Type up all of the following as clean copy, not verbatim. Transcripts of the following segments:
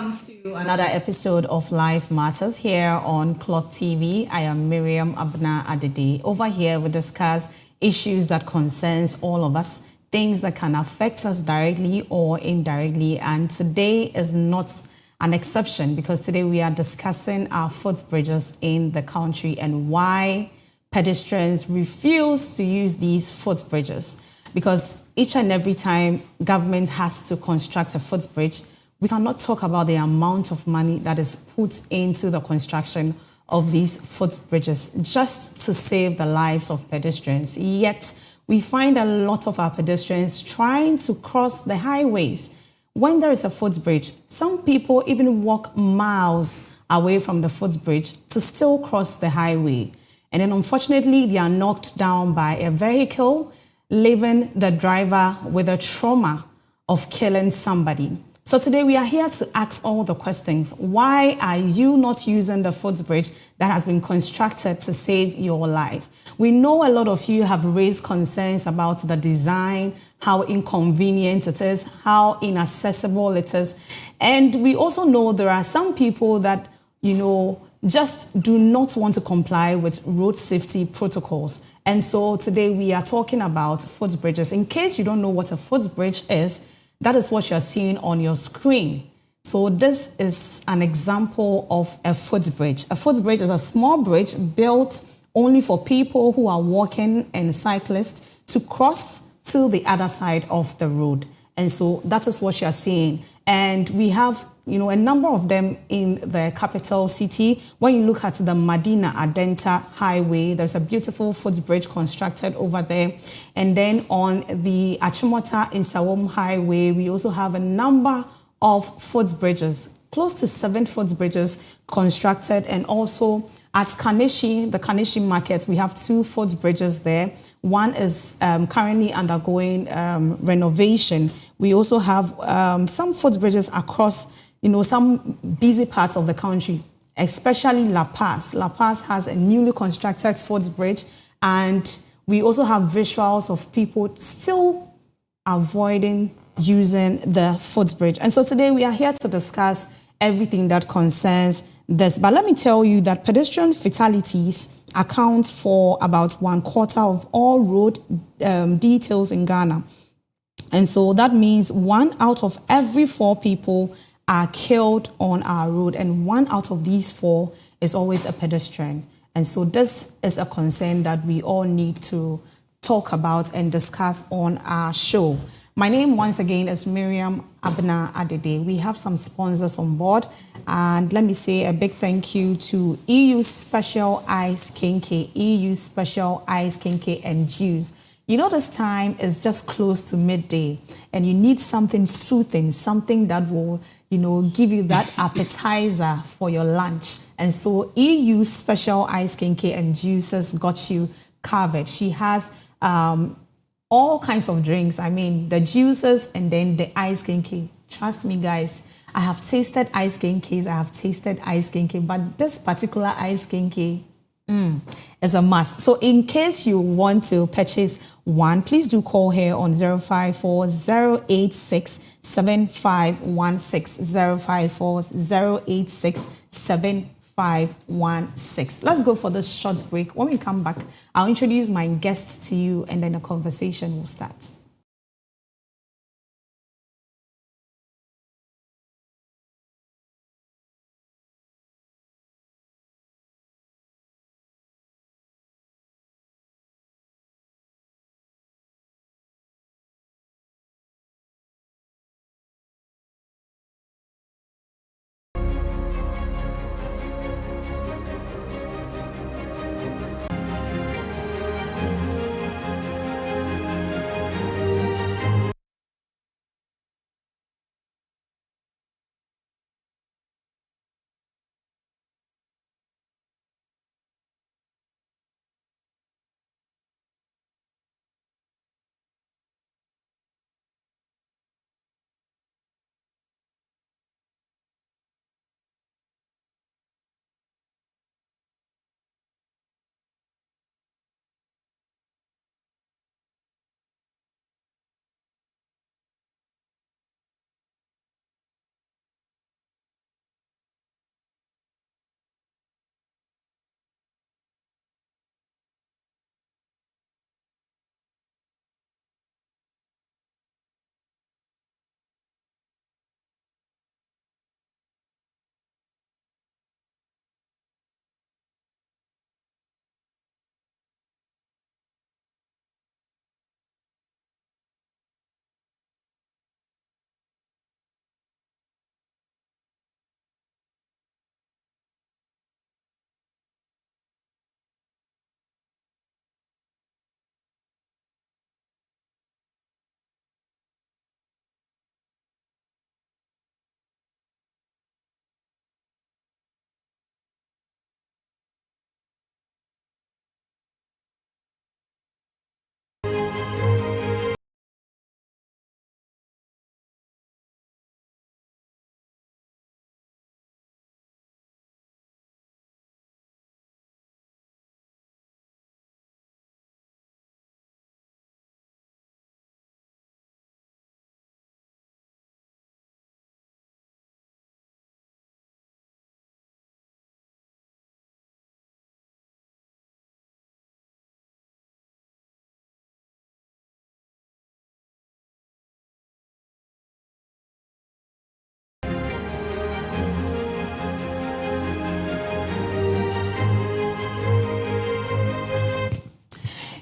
Welcome to another episode of Life Matters here on Clock TV. I am Miriam Abna Adede. Over here, we discuss issues that concerns all of us, things that can affect us directly or indirectly. And today is not an exception because today we are discussing our footbridges in the country and why pedestrians refuse to use these footbridges. Because each and every time government has to construct a footbridge, we cannot talk about the amount of money that is put into the construction of these footbridges just to save the lives of pedestrians. Yet, we find a lot of our pedestrians trying to cross the highways. When there is a footbridge, some people even walk miles away from the footbridge to still cross the highway. And then unfortunately, they are knocked down by a vehicle, leaving the driver with a trauma of killing somebody. So today we are here to ask all the questions. Why are you not using the footbridge that has been constructed to save your life? We know a lot of you have raised concerns about the design, how inconvenient it is, how inaccessible it is. And we also know there are some people that, just do not want to comply with road safety protocols. And so today we are talking about footbridges. In case you don't know what a footbridge is, that is what you're seeing on your screen. So this is an example of a footbridge. A footbridge is a small bridge built only for people who are walking and cyclists to cross to the other side of the road. And so that is what you're seeing. And we have a number of them in the capital city. When you look at the Madina Adenta highway, there's a beautiful footbridge constructed over there. And then on the Achimota in Sawom highway, we also have a number of footbridges, close to 7 footbridges constructed. And also at Kaneshie, the Kaneshie market, we have 2 footbridges there. One is currently undergoing renovation. We also have some footbridges across some busy parts of the country, especially La Paz. La Paz has a newly constructed footbridge, and we also have visuals of people still avoiding using the footbridge. And so today we are here to discuss everything that concerns this. But let me tell you that pedestrian fatalities account for about 1/4 of all road details in Ghana. And so that means 1 out of every 4 people are killed on our road, and 1 out of these 4 is always a pedestrian. And so this is a concern that we all need to talk about and discuss on our show. My name once again is Miriam Abna Adede. We have some sponsors on board, and let me say a big thank you to EU Special Ice Skincare, EU Special Ice Skincare and Juice. This time is just close to midday, and you need something soothing, something that will give you that appetizer for your lunch. And so EU Special Ice Skincare and Juices got you covered. She has all kinds of drinks. I mean, the juices and then the ice skincare. Trust me, guys, I have tasted ice skincare. I have tasted ice skincare, but this particular ice skincare is a must. So in case you want to purchase one, please do call her on 054-086-7516, 054-086-7516. Let's go for this short break. When we come back, I'll introduce my guest to you, and then the conversation will start.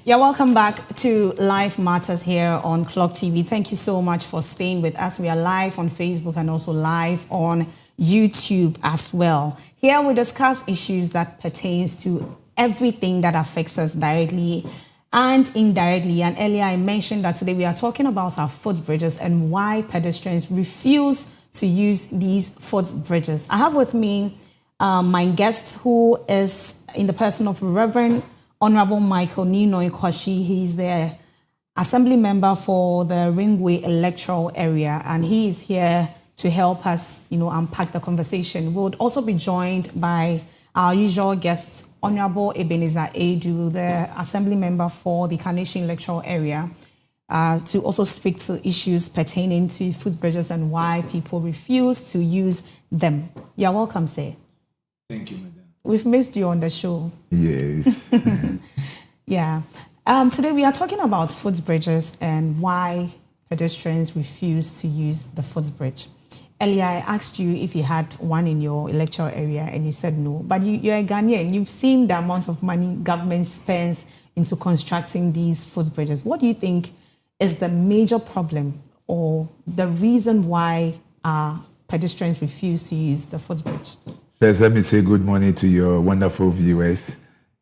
Yeah, welcome back to Life Matters here on Clock TV. Thank you so much for staying with us. We are live on Facebook and also live on YouTube as well. Here we discuss issues that pertains to everything that affects us directly and indirectly. And earlier I mentioned that today we are talking about our footbridges and why pedestrians refuse to use these footbridges. I have with me my guest, who is in the person of Reverend Honorable Michael Ninoy Kaneshie. He's the assembly member for the Ringway electoral area, and he is here to help us, unpack the conversation. We'll also be joined by our usual guest, Honorable Ebenezer Edu, the assembly member for the Kaneshie electoral area, to also speak to issues pertaining to footbridges and why people refuse to use them. You're welcome, sir. Thank you, madam. We've missed you on the show. Yes. Yeah. Today we are talking about footbridges and why pedestrians refuse to use the footbridge. Earlier I asked you if you had one in your electoral area and you said no. But you're a Ghanaian. You've seen the amount of money government spends into constructing these footbridges. What do you think is the major problem or the reason why pedestrians refuse to use the footbridge? First, let me say good morning to your wonderful viewers,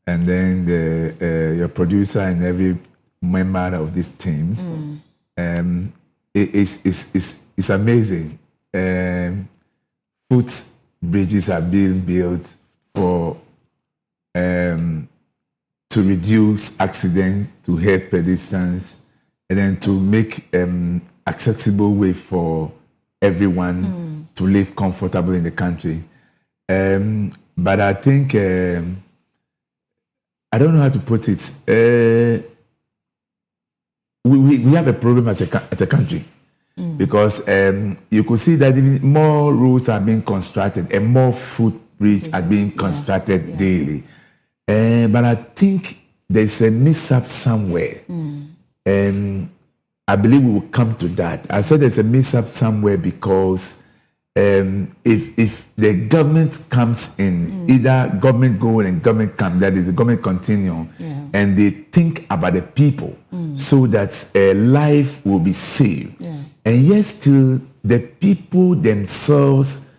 and then your producer and every member of this team. It's amazing. Footbridges are being built for to reduce accidents, to help pedestrians, and then to make accessible way for everyone to live comfortable in the country. But I think, I don't know how to put it. We have a problem as a country because you could see that even more roads are being constructed and more footbridges are being constructed daily. But I think there's a mishap somewhere. I believe we will come to that. I said there's a mishap somewhere because if the government comes in, either government go and government come, that is the government continue, and they think about the people so that life will be saved. And yet still the people themselves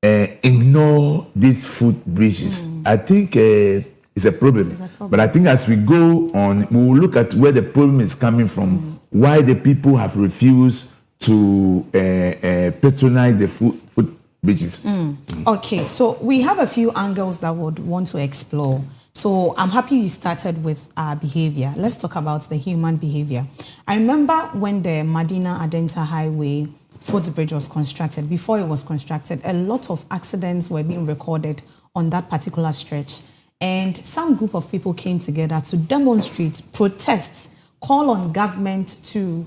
ignore these footbridges. I think it's a problem. But I think as we go on, we will look at where the problem is coming from, why the people have refused to patronize the footbridges. Okay, so we have a few angles that would want to explore. So I'm happy you started with behavior. Let's talk about the human behavior. I remember when the Madina Adenta Highway footbridge was constructed. Before it was constructed, a lot of accidents were being recorded on that particular stretch. And some group of people came together to demonstrate, protest, call on government to,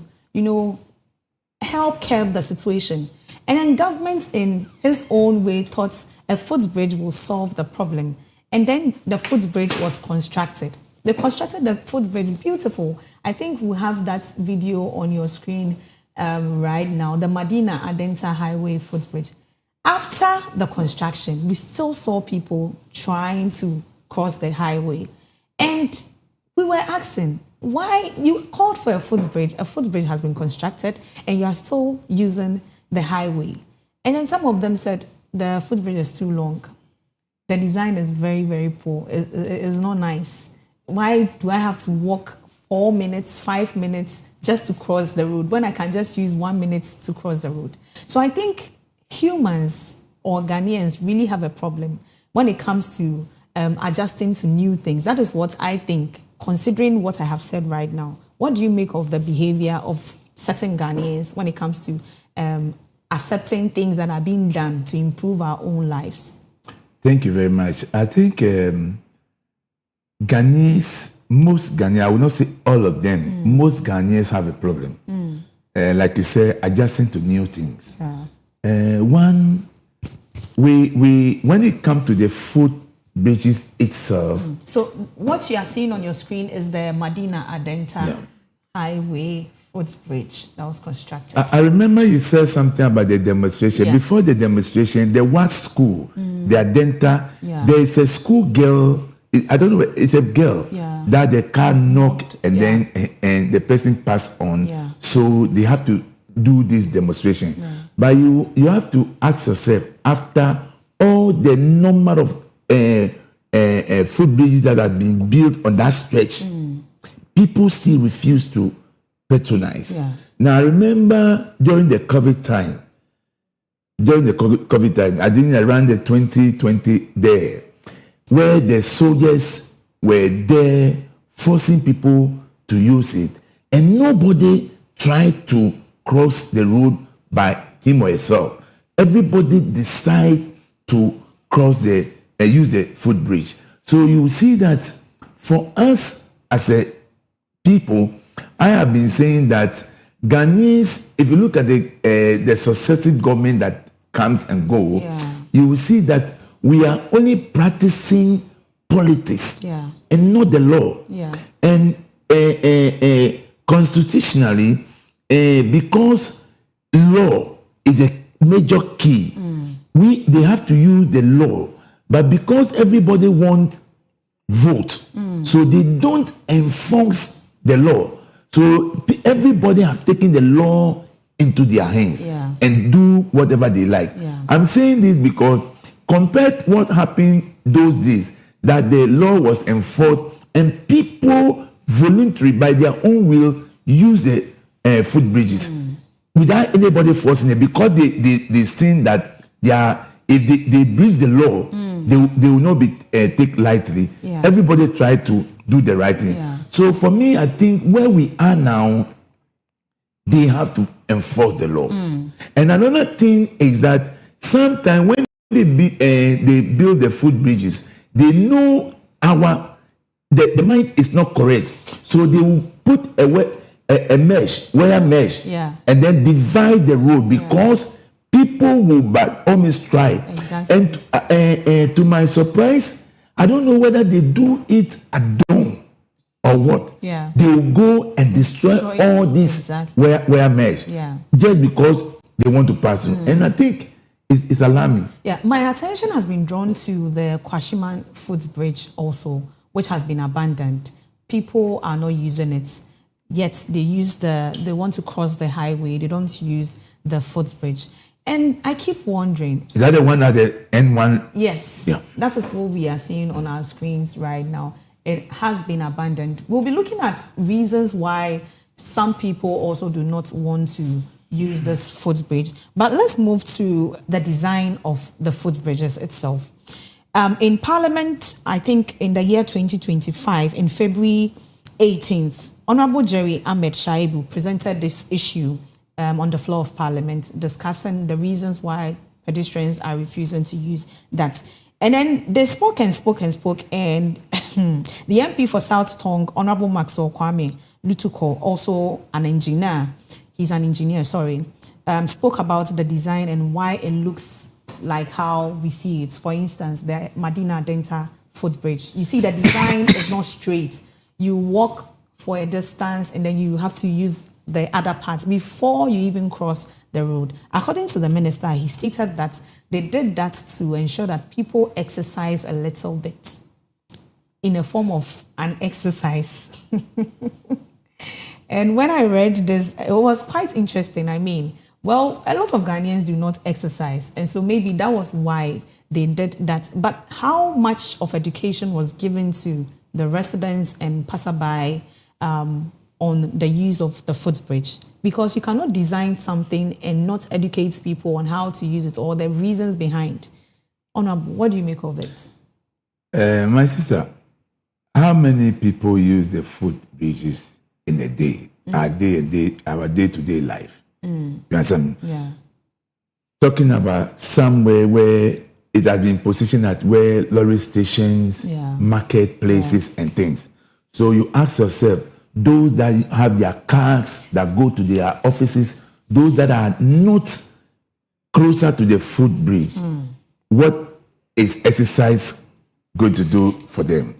help curb the situation. And then government in his own way thought a footbridge will solve the problem. And then the footbridge was constructed. They constructed the footbridge, beautiful. I think we have that video on your screen right now, the Madina Adenta Highway footbridge. After the construction, we still saw people trying to cross the highway. And we were asking, why you called for a footbridge has been constructed and you are still using the highway. And then some of them said the footbridge is too long. The design is very, very poor. It's not nice. Why do I have to walk 4 minutes, 5 minutes just to cross the road when I can just use 1 minute to cross the road? So I think humans or Ghanaians really have a problem when it comes to adjusting to new things. That is what I think. Considering what I have said right now, what do you make of the behavior of certain Ghanaians when it comes to accepting things that are being done to improve our own lives? Thank you very much. I think Ghanaians, most Ghanaians, I will not say all of them, most Ghanaians have a problem. Like you say, adjusting to new things. When it comes to the footbridges itself. So what you are seeing on your screen is the Madina Adenta Highway footbridge that was constructed. I remember you said something about the demonstration. Yeah. Before the demonstration, there was school, the Adenta. Yeah. There is a school girl I don't know, it's a girl that the car knocked and then and the person passed on. So they have to do this demonstration. But you have to ask yourself, after all the number of footbridges that have been built on that stretch, people still refuse to patronize. Now, I remember during the COVID time, I think around the 2020 there, where the soldiers were there forcing people to use it, and nobody tried to cross the road by him or herself. Everybody decide to cross use the footbridge. So you see that for us as a people, I have been saying that Ghanaians, if you look at the successive government that comes and go, you will see that we are only practicing politics and not the law. And constitutionally, because law is a major key, they have to use the law. But because everybody wants vote, so they don't enforce the law. So everybody have taken the law into their hands and do whatever they like. I'm saying this because compared to what happened those days, that the law was enforced and people voluntarily by their own will use the footbridges without anybody forcing it, because they think that if they breach the law, they will not be taken lightly. Everybody try to do the right thing. So for me, I think where we are now, they have to enforce the law. And another thing is that sometimes when they build the footbridges, they know the mind is not correct. So they will put a wire mesh, and then divide the road, because people will by almost try. And to my surprise, I don't know whether they do it at dawn or what. They will go and destroy all this wire mesh just because they want to pass through. And I think it's alarming. My attention has been drawn to the Kwashiman footbridge also, which has been abandoned. People are not using it, yet they want to cross the highway. They don't use the footbridge. And I keep wondering, is that the one at the N1? Yes. That is what we are seeing on our screens right now. It has been abandoned. We'll be looking at reasons why some people also do not want to use this footbridge. But let's move to the design of the footbridges itself. In Parliament, I think in the year 2025, in February 18th, Honorable Jerry Ahmed Shaibu presented this issue on the floor of Parliament, discussing the reasons why pedestrians are refusing to use that. And then they spoke, and the MP for South Tongue, Honorable Maxwell Kwame Lutuko, also an engineer, spoke about the design and why it looks like how we see it. For instance, the Madina Denta footbridge. You see the design is not straight. You walk for a distance and then you have to use the other parts before you even cross the road. According to the minister, he stated that they did that to ensure that people exercise a little bit in a form of an exercise. And when I read this, it was quite interesting. I mean, well, a lot of Ghanaians do not exercise, and so maybe that was why they did that. But how much of education was given to the residents and passerby on the use of the footbridge? Because you cannot design something and not educate people on how to use it or the reasons behind. Honorable, what do you make of it? My sister, how many people use the footbridges in a day, our day-to-day life? You understand? Yeah. Talking about somewhere where it has been positioned at where lorry stations, marketplaces, and things. So you ask yourself, those that have their cars that go to their offices, those that are not closer to the footbridge, what is exercise going to do for them?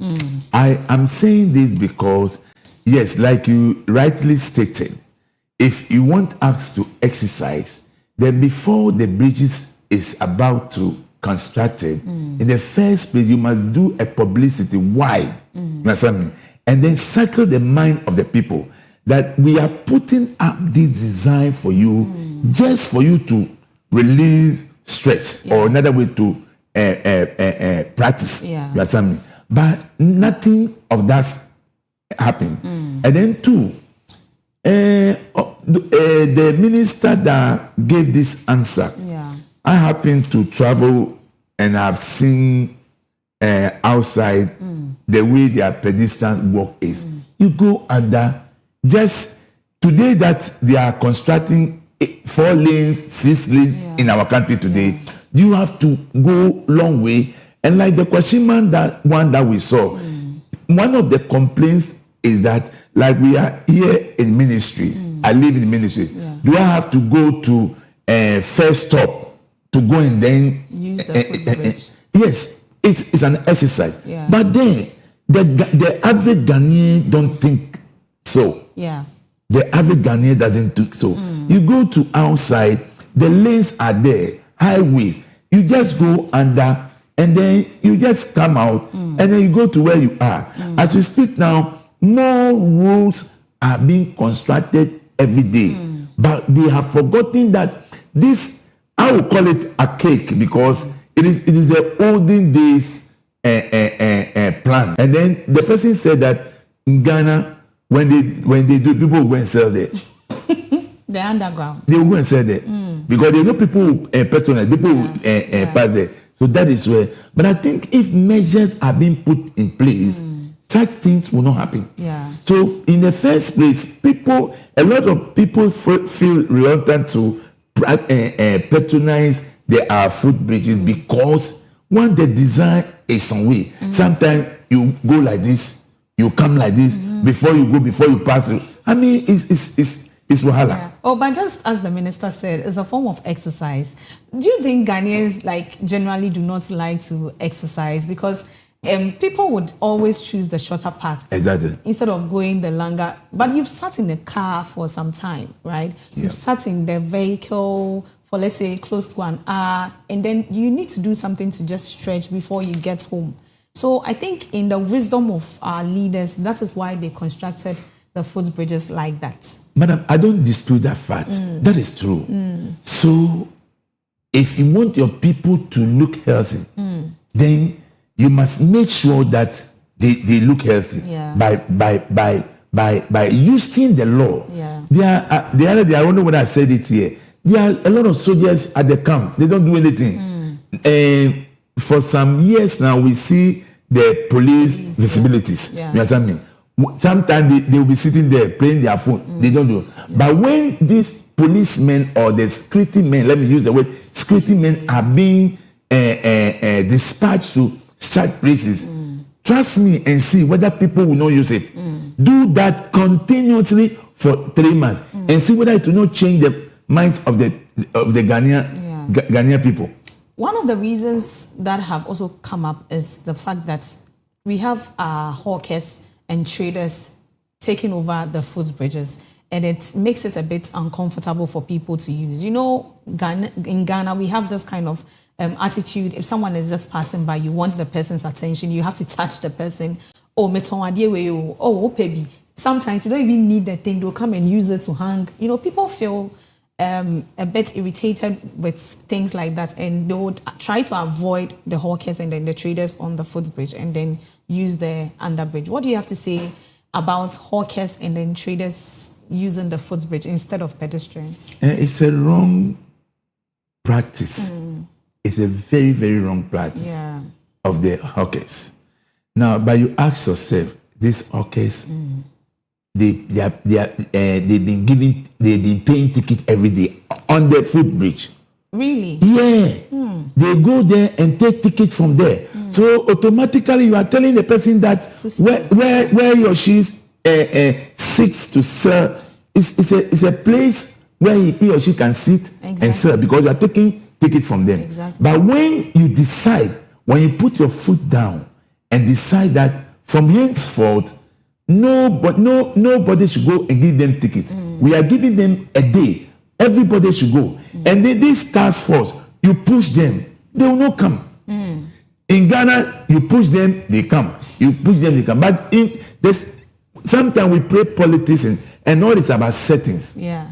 I am saying this because, yes, like you rightly stated, if you want us to exercise, then before the bridges is about to constructed, in the first place, you must do a publicity wide. You understand me? And then circle the mind of the people that we are putting up this design for you, just for you to release stress or another way to practice. Yeah. You understand me? But nothing of that happened. And then two, the minister that gave this answer, I happen to travel and I've seen outside the way their pedestrian walk is. You go under, just today that they are constructing 4 lanes, 6 lanes in our country today, you have to go long way. And like the Kwashiman, that one that we saw, one of the complaints is that, like, we are here in ministries, I live in ministries, do I have to go to first stop to go and then use the footbridge? Yes, it's an exercise. Yeah. But then the average Ghanaian don't think so. Yeah. The average Ghanaian doesn't think so. You go to outside, the lanes are there, highways. You just go under and then you just come out and then you go to where you are. As we speak now, more roads are being constructed every day. But they have forgotten that this, I will call it a cake, because it is the olden days plan. And then the person said that in Ghana, when they do, people will go and sell there. The underground. They will go and sell there. Because they know people will patronize, people will pass there. So that is where. But I think if measures are being put in place, such things will not happen. Yeah. So in the first place, a lot of people feel reluctant to patronize the footbridges because one, the design is some way. Sometimes you go like this, you come like this, before you pass through. I mean, it's wahala. Yeah. Oh, but just as the minister said, it's a form of exercise. Do you think Ghanaians generally do not like to exercise? Because people would always choose the shorter path. Exactly. Instead of going the longer. But you've sat in the car for some time, right? Yeah. You've sat in the vehicle for, let's say, close to an hour, and then you need to do something to just stretch before you get home. So I think in the wisdom of our leaders, that is why they constructed the footbridges like that. Madam, I don't dispute that fact. That is true. So if you want your people to look healthy, then you must make sure that they look healthy by using the law. Yeah. The other day, I don't know when I said it here, there are a lot of soldiers at the camp. They don't do anything. And for some years now, we see the police visibilities. Yeah. You understand me? Sometimes they will be sitting there playing their phone. They don't do it. But when these policemen or the security men, let me use the word, security men are being dispatched to such places, trust me and see whether people will not use it. Do that continuously for 3 months and see whether it will not change the minds of the Ghanaian people. One of the reasons that have also come up is the fact that we have hawkers and traders taking over the footbridges, and it makes it a bit uncomfortable for people to use. You know, in Ghana, we have this kind of attitude. If someone is just passing by, you want the person's attention, you have to touch the person. Sometimes you don't even need the thing, they'll come and use it to hang. You know, people feel a bit irritated with things like that, and they would try to avoid the hawkers and then the traders on the footbridge and then use the underbridge. What do you have to say about hawkers and then traders using the footbridge instead of pedestrians? It's a wrong practice. It's a very, very wrong practice of the hawkers. Now, but you ask yourself, these hawkers, they've been paying ticket every day on the footbridge. Really? Yeah. They go there and take ticket from there. So automatically you are telling the person that where he or she sits to sell, it's a place where he or she can sit and sell, because you are taking ticket from them. Exactly. But when you put your foot down and decide that from henceforth, nobody should go and give them ticket. We are giving them a day. Everybody should go. And then this task force, you push them they will not come. In Ghana, you push them, they come. You push them, they come. But in this, sometimes we play politics and all it's about settings. Yeah.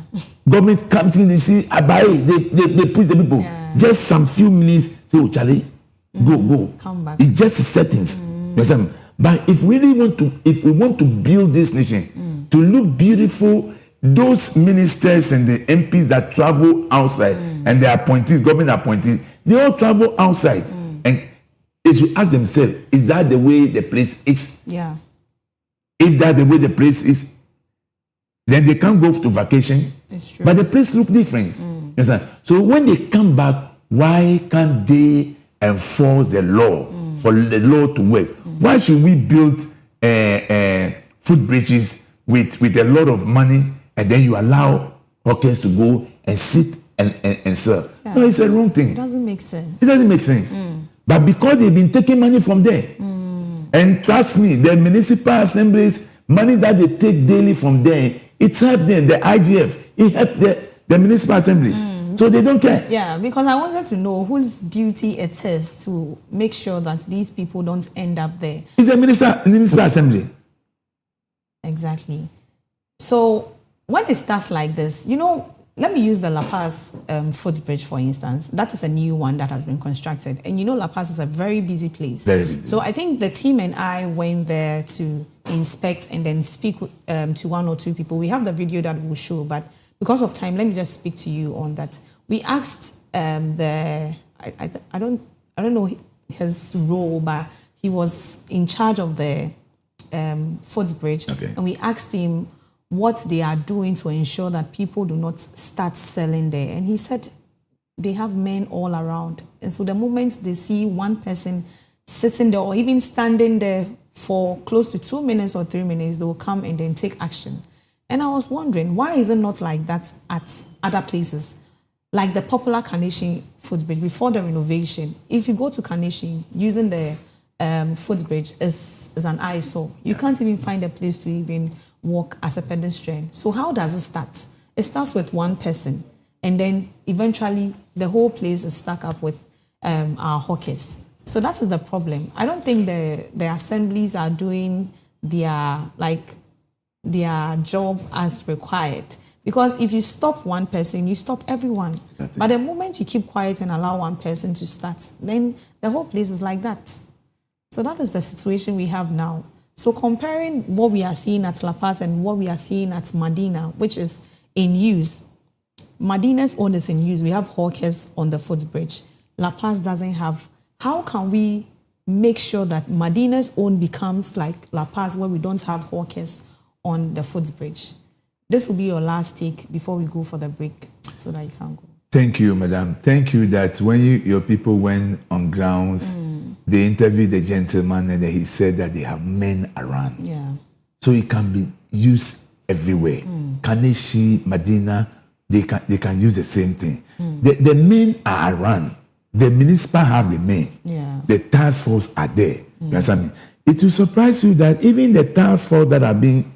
Government comes in, they see, they push the people. Yeah. Just some few minutes, say, oh, Charlie, go. Come back. It's just settings. But if we really want to build this nation to look beautiful, those ministers and the MPs that travel outside and the appointees, government appointees, they all travel outside. And they should ask themselves, is that the way the place is? Yeah. If that's the way the place is, then they can't go to vacation. It's true. But the place look different. So when they come back, why can't they enforce the law for the law to work? Why should we build footbridges with a lot of money and then you allow hawkers to go and sit and serve? Yeah. No, it's a wrong thing. It doesn't make sense. It doesn't make sense. But because they've been taking money from there, and trust me, the municipal assemblies, money that they take daily from there, it's helped them, the IGF, it helped the municipal assemblies. So they don't care. Yeah, because I wanted to know whose duty it is to make sure that these people don't end up there. It's the municipal assembly. Exactly. So when it starts like this, let me use the La Paz footbridge, for instance. That is a new one that has been constructed. And La Paz is a very busy place. Very busy. So I think the team and I went there to inspect and then speak to one or two people. We have the video that we'll show, but because of time, let me just speak to you on that. We asked I don't know his role, but he was in charge of the footbridge. Okay. And we asked him what they are doing to ensure that people do not start selling there. And he said they have men all around. And so the moment they see one person sitting there or even standing there for close to 2 minutes or 3 minutes, they will come and then take action. And I was wondering, why is it not like that at other places? Like the popular Kaneshie footbridge, before the renovation, if you go to Kaneshie, using the footbridge is an eyesore. You can't even find a place to even walk as a pedestrian. So how does it start? It starts with one person, and then eventually the whole place is stuck up with our hawkers. So that is the problem. I don't think the assemblies are doing their job as required. Because if you stop one person, you stop everyone. But the moment you keep quiet and allow one person to start, then the whole place is like that. So that is the situation we have now. So comparing what we are seeing at La Paz and what we are seeing at Madina, which is in use, Madina's own is in use. We have hawkers on the footbridge. La Paz doesn't have. How can we make sure that Madina's own becomes like La Paz, where we don't have hawkers on the footbridge? This will be your last take before we go for the break so that you can go. Thank you, madam. Thank you that when your people went on grounds, they interviewed the gentleman and he said that they have men around. Yeah. So it can be used everywhere. Kaneshie, Madina, they can use the same thing. The men are around. The municipal have the men. Yeah. The task force are there. You understand me? It will surprise you that even the task force that are being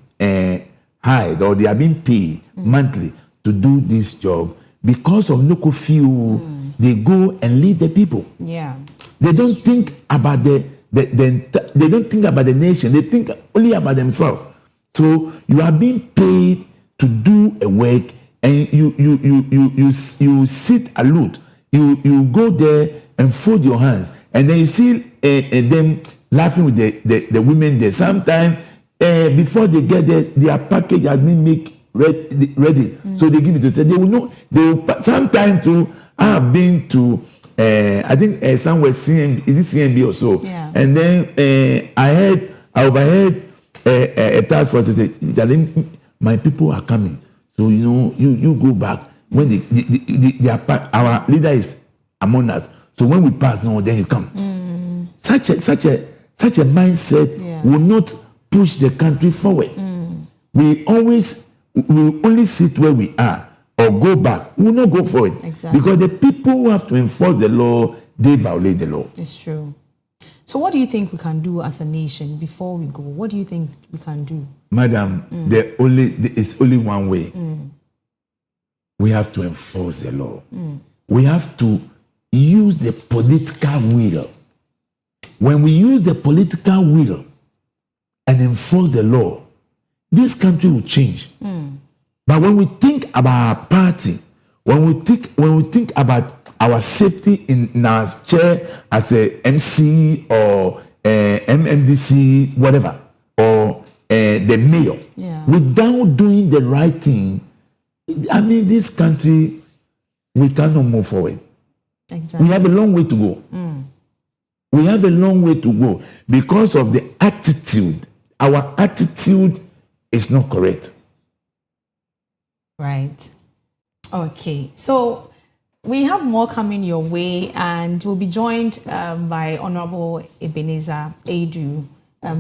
hired or they are being paid monthly to do this job, because of no curfew, they go and lead the people. Yeah. They don't think about they don't think about the nation. They think only about themselves. So you are being paid to do a work, and you sit aloof. You go there and fold your hands, and then you see them laughing with the women there. Sometimes before they get there, their package has been made ready. So they give it to say they will know. They will sometimes too. I have been to I think somewhere CNB, is it CNB or so? Yeah. And then I overheard a task force say, my people are coming. So you go back when our leader is among us. So when we pass, then you come. Such a mindset will not push the country forward. We only sit where we are or go back. We will not go forward. Exactly. Because the people who have to enforce the law, they violate the law. It's true. So what do you think we can do as a nation before we go? What do you think we can do? Madam, it's only one way. We have to enforce the law. We have to use the political will, when we use the political will and enforce the law, this country will change. But when we think about our party, when we think about our safety in our chair as a MC or MMDC, whatever, or the mayor, without doing the right thing, I mean, this country, we cannot move forward. Exactly. We have a long way to go. We have a long way to go because of the attitude. Our attitude is not correct. Right. Okay. So we have more coming your way, and we'll be joined by Honorable Ebenezer Adu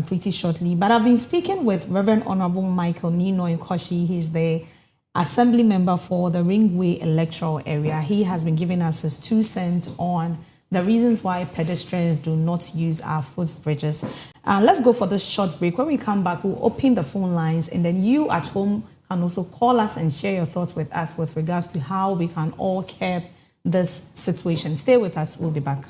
pretty shortly. But I've been speaking with Reverend Honorable Michael Nino Kaneshie. He's the Assembly member for the Ringway electoral area. He has been giving us his 2 cents on the reasons why pedestrians do not use our footbridges. Let's go for this short break. When we come back, we'll open the phone lines, and then you at home can also call us and share your thoughts with us with regards to how we can all curb this situation. Stay with us. We'll be back.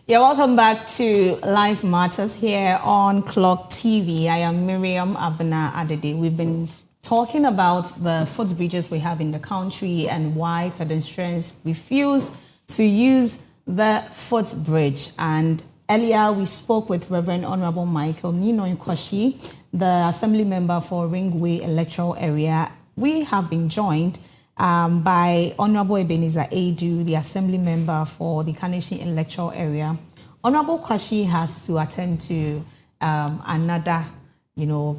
Yeah, welcome back to Life Matters here on Clock TV. I am Miriam Abna Adede. We've been talking about the footbridges we have in the country and why pedestrians refuse to use the footbridge. And earlier we spoke with Reverend Honorable Michael Nino Kaneshie, the Assembly Member for Ringway Electoral Area. We have been joined by Honorable Ebenezer Adu, the Assembly Member for the Kaneshie Electoral Area. Honorable Kaneshie has to attend to another,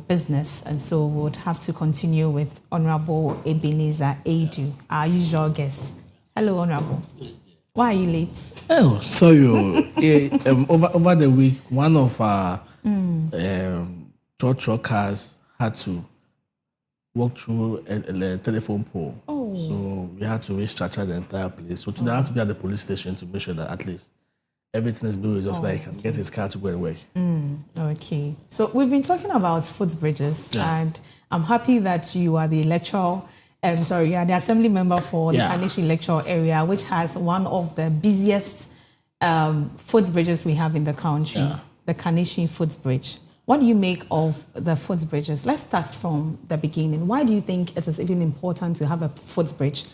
business, and so we would have to continue with Honorable Ebenezer Adu, our usual guest. Hello, Honorable. Why are you late? Oh, sorry. Over the week, one of our truckers had to walk through a telephone pole. Oh. So we had to restructure the entire place. So today I have to be at the police station to make sure that at least everything is built just like he can get his car to go and work. Okay. So we've been talking about footbridges, and I'm happy that you are the you are the Assembly Member for the Kaneshie Electoral Area, which has one of the busiest footbridges we have in the country, the Kaneshie footbridge. What do you make of the footbridges? Let's start from the beginning. Why do you think it is even important to have a footbridge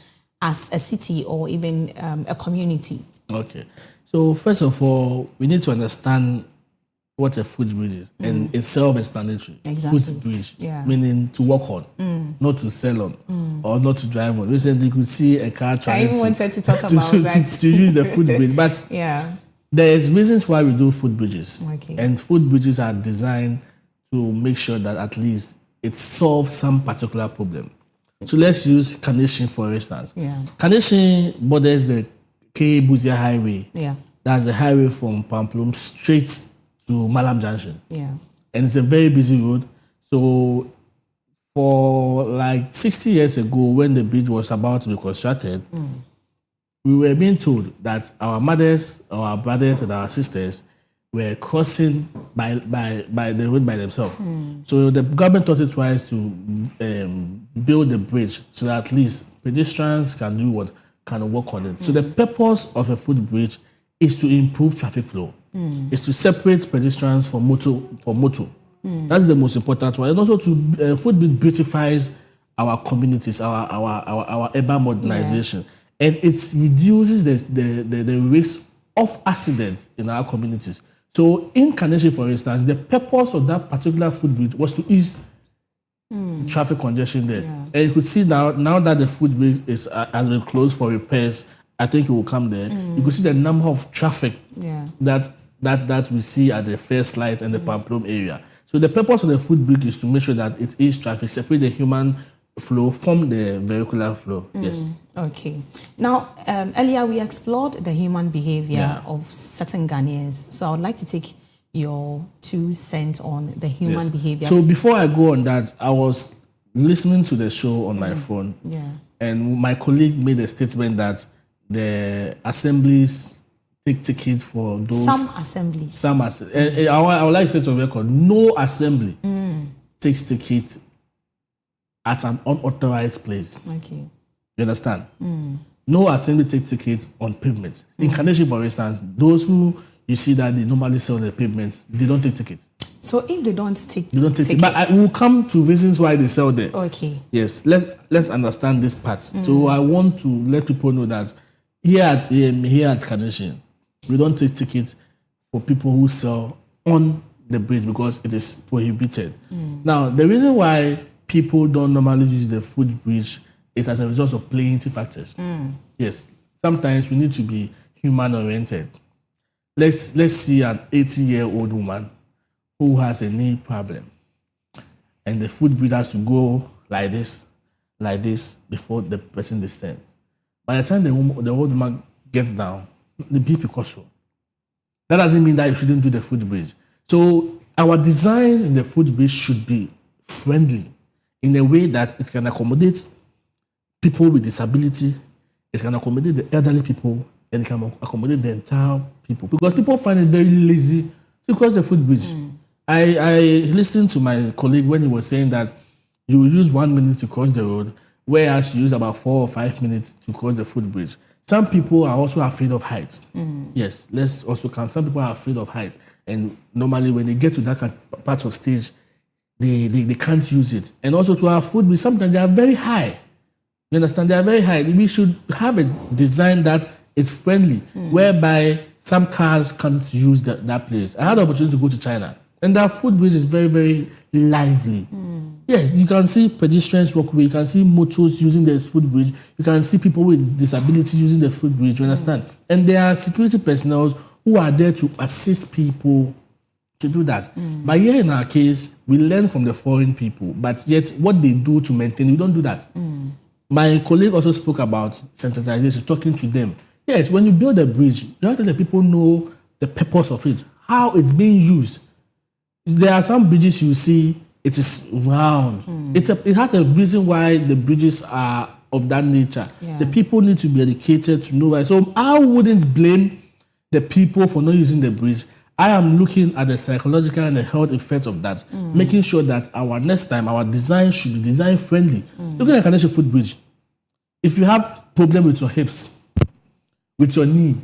as a city or even a community? Okay. So first of all, we need to understand what a footbridge is, and it's self-explanatory. Exactly. Footbridge, meaning to walk on, not to sail on, or not to drive on. Recently, you could see a car trying I even wanted to talk about that. to use the footbridge, but there's reasons why we do footbridges, and footbridges are designed to make sure that at least it solves some particular problem. So let's use Kaneshie for instance. Kaneshie borders the K-Buzia Highway. That's the highway from Pamplona straight to Malam Junction. And it's a very busy road. So for like 60 years ago, when the bridge was about to be constructed, we were being told that our mothers, our brothers, and our sisters were crossing by the road by themselves. So the government thought it wise to build the bridge so that at least pedestrians can do what? Can work on it. So the purpose of a footbridge is to improve traffic flow. Is to separate pedestrians from motor. That's the most important one. And also to footbridge beautifies our communities, our urban modernization. And it reduces the risk of accidents in our communities. So in Kaneshie, for instance, the purpose of that particular footbridge was to ease traffic congestion there. And you could see now that the footbridge has been closed for repairs, I think it will come there. You could see the number of traffic that we see at the first light and the Pamplona area. So the purpose of the footbridge is to make sure that it is traffic, separate the human flow from the vehicular flow. Yes. Okay. Now, earlier we explored the human behavior of certain Ghanaians. So I would like to take your 2 cents on the human behavior. So before I go on that, I was listening to the show on my phone, and my colleague made a statement that the assemblies take tickets for those. Some assemblies. I would like to say to record, no assembly takes ticket at an unauthorized place. Okay. You understand? No assembly takes tickets on pavement. In Kaneshie, for instance, those who you see that they normally sell the pavement, they don't take tickets. So if they don't take tickets. But I will come to reasons why they sell there. Okay. Yes, let's understand this part. So I want to let people know that here at Kaneshie, we don't take tickets for people who sell on the bridge because it is prohibited. Now, the reason why people don't normally use the footbridge is as a result of plenty factors. Yes, sometimes we need to be human-oriented. Let's see an 80-year-old woman who has a knee problem, and the footbridge has to go like this before the person descends. By the time the old woman gets down, the BP goes through. That doesn't mean that you shouldn't do the footbridge. So our designs in the footbridge should be friendly in a way that it can accommodate people with disability, it can accommodate the elderly people, and it can accommodate the entire people. Because people find it very lazy to cross the footbridge. I listened to my colleague when he was saying that you will use 1 minute to cross the road, whereas you use about 4 or 5 minutes to cross the footbridge. Some people are also afraid of heights. Yes, let's also count. Some people are afraid of height. And normally when they get to that part of stage, they can't use it. And also to our footbridge, sometimes they are very high. You understand? They are very high. We should have a design that is friendly, whereby some cars can't use that place. I had the opportunity to go to China, and that footbridge is very, very lively. Yes, you can see pedestrians walkway, you can see motors using the footbridge, you can see people with disabilities using the footbridge, you understand? And there are security personnel who are there to assist people to do that. But here in our case, we learn from the foreign people, but yet what they do to maintain, we don't do that. My colleague also spoke about sensitization, talking to them. Yes, when you build a bridge, you have to let people know the purpose of it, how it's being used. There are some bridges you see, it is round. It has a reason why the bridges are of that nature. The people need to be educated to know why. So I wouldn't blame the people for not using the bridge. I am looking at the psychological and the health effects of that, making sure that our next time, our design should be design friendly. Looking at Kaneshie footbridge, if you have problem with your hips, with your knee,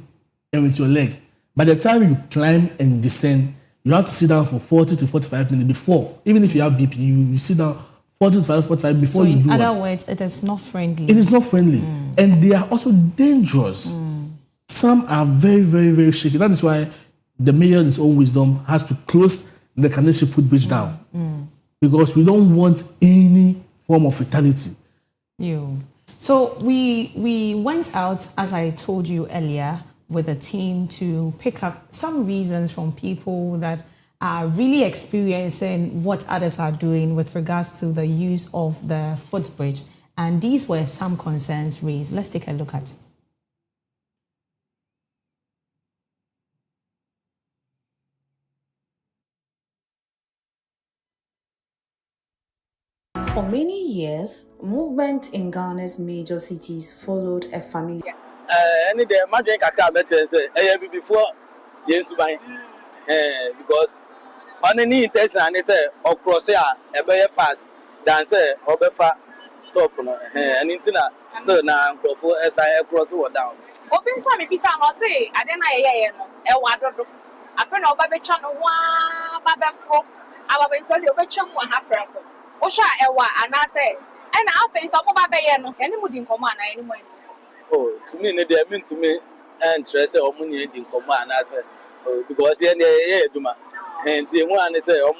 and with your leg, by the time you climb and descend, you have to sit down for 40 to 45 minutes before. Even if you have BP, you sit down 40 to 45 before you do it. So in other words, it is not friendly. It is not friendly. And they are also dangerous. Some are very, very, very shaky. That is why the mayor in his own wisdom has to close the Kaneshie footbridge down. Because we don't want any form of fatality. So we went out, as I told you earlier, with a team to pick up some reasons from people that are really experiencing what others are doing with regards to the use of the footbridge. And these were some concerns raised. Let's take a look at it. For many years, movement in Ghana's major cities followed a familiar. Any day, my drink say, before yes, because on any intention, and they say, or cross here, a very fast, dance, or befa top, and intina still now, before as I cross or down. Open some pizza, I say, I don't know, a water. I found out Baby Channel one, Baba Fro, I will tell you which one happened. Osha ewa and I say, and I'll face up my bayano, any mood in command anymore. Oh, to me, they mean to me, and Tressa or money in command, I say, because yeah, Duma, and the one is a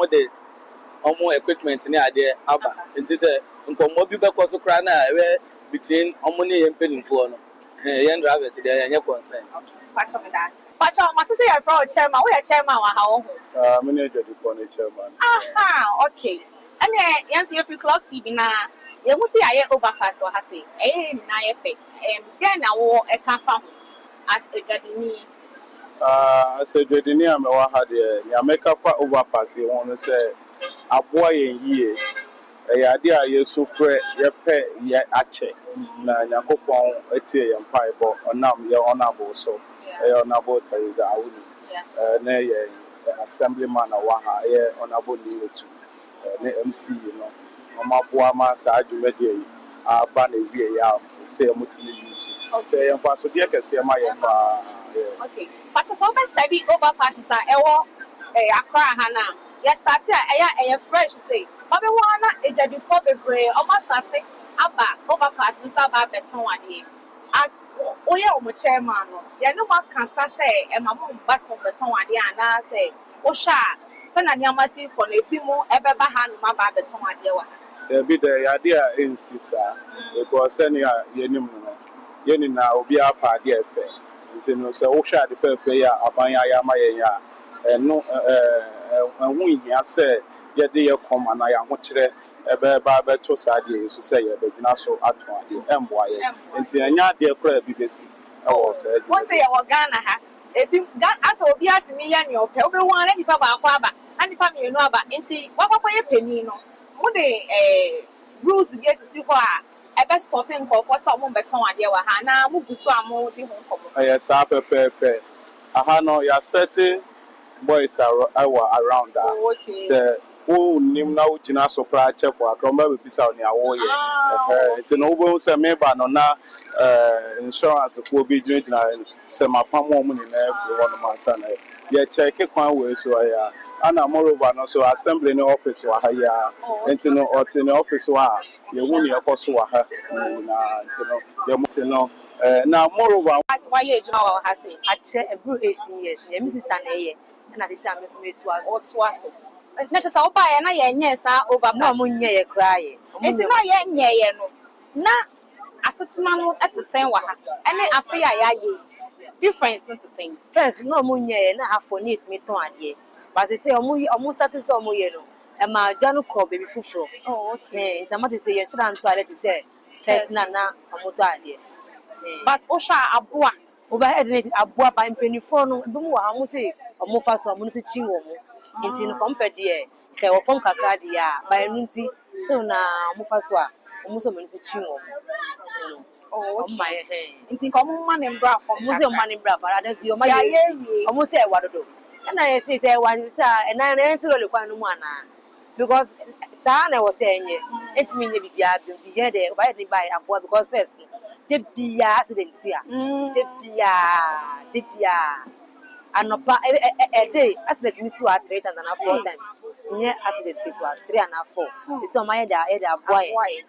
more equipment in the idea, Abba, and this is a mobile cost of crana between money and penny for young drivers there and your concern. Patch on that. Patch on what to say, I brought chairman, we are chairman, how? Manager for the chairman. Aha, okay. And yes, if you clock TV now, you will see I overpass or has say, then I will a cafe as a gardener. I said, Jadini, I'm a had a make up for overpass. You want to say a boy in years. A idea you so free, your pay, yet a check. Now, you hope on a tea and pipe or nam, your honorable so. A honorable Teresa, I would. Nay, assemblyman, a one, honorable you too. MC, you know, my poor man, I do ready. I ban a VA, say a multi. Okay, and pass with the say my. Okay, but as always, study overpasses are Accra Hana. Yes, that's a fresh say. But we want it before the break, almost starting about overpass, this about that one day. As we are chairman, you know what can say, and my mom bus on the one day, and I say, Osha. Send a Yamasi for a Pimo, ever hand my bad at home. There be the idea in Sisa, because sending a Yenina will be a party affair. Until so Osha the fair player, Abaya Yamaya, and no, and we say, yet they come and I am watching a barber to Sadi, to say, the Nassau at one, MY, until a yard dear prayer BBC. I was said, one say our Ghana. If you got us or be at me and your pebble one, any papa, and the family you know about, and see what a penny. One day, Bruce gets to see why I best stopping for someone better one day. Hana, move to some more. Yes, I prepare. I know you're certain boys are around that. Okay. So, wo nim na wo gyina so kra check for akroma be bisa oni awo ye nti no wo se me ba no na insurance ko bi gyina se mapam mo ni na every one man sana ye check kwan we so ya ana moreover no so assembly no office wa ha ya nti no oti no office wa ye wu ni ekoso wa ha na nti no ye mo ti no na moreover why you know what I say? Actually, every 18 years, my sister na here, and I say I'm just me to us. What's was na just how buy na ye nyesa overpass. No, munya ye cry. It's no ye nye no. Na asetena no at the same wa ha. Ene afi ya ye. Difference not the same. First, no munya ye na have for need me to adie. But they say almost started so mo ye no. E ma dwanu ko baby fufuro. Oh, okay. Nti amate say ye try toilet say first na amoto adie. But Osha Abua. Over head aboa ba mpanifo no bi mu wa mo say omo fa so omo no se chi wo mo. Nti no compare there. Ke wo fom kakra dia ba enu nti still na omo fa so a omo so mo no se chi wo mo. Oh, okay. My Nti ko mo man mbra from mo say man mbra para da si o ma ye ye omo say e wadodo. Na ye say wan say e na na nsi lo kwa no mu ana. Because sa na was say enye etimi nye bibia bi nti ye de ba ye buy aboa because first de bia accident sia de bia anopa day accident mi si wa 3 times and 4 times nye accident bit wa 3 and 4 so my da aboa ye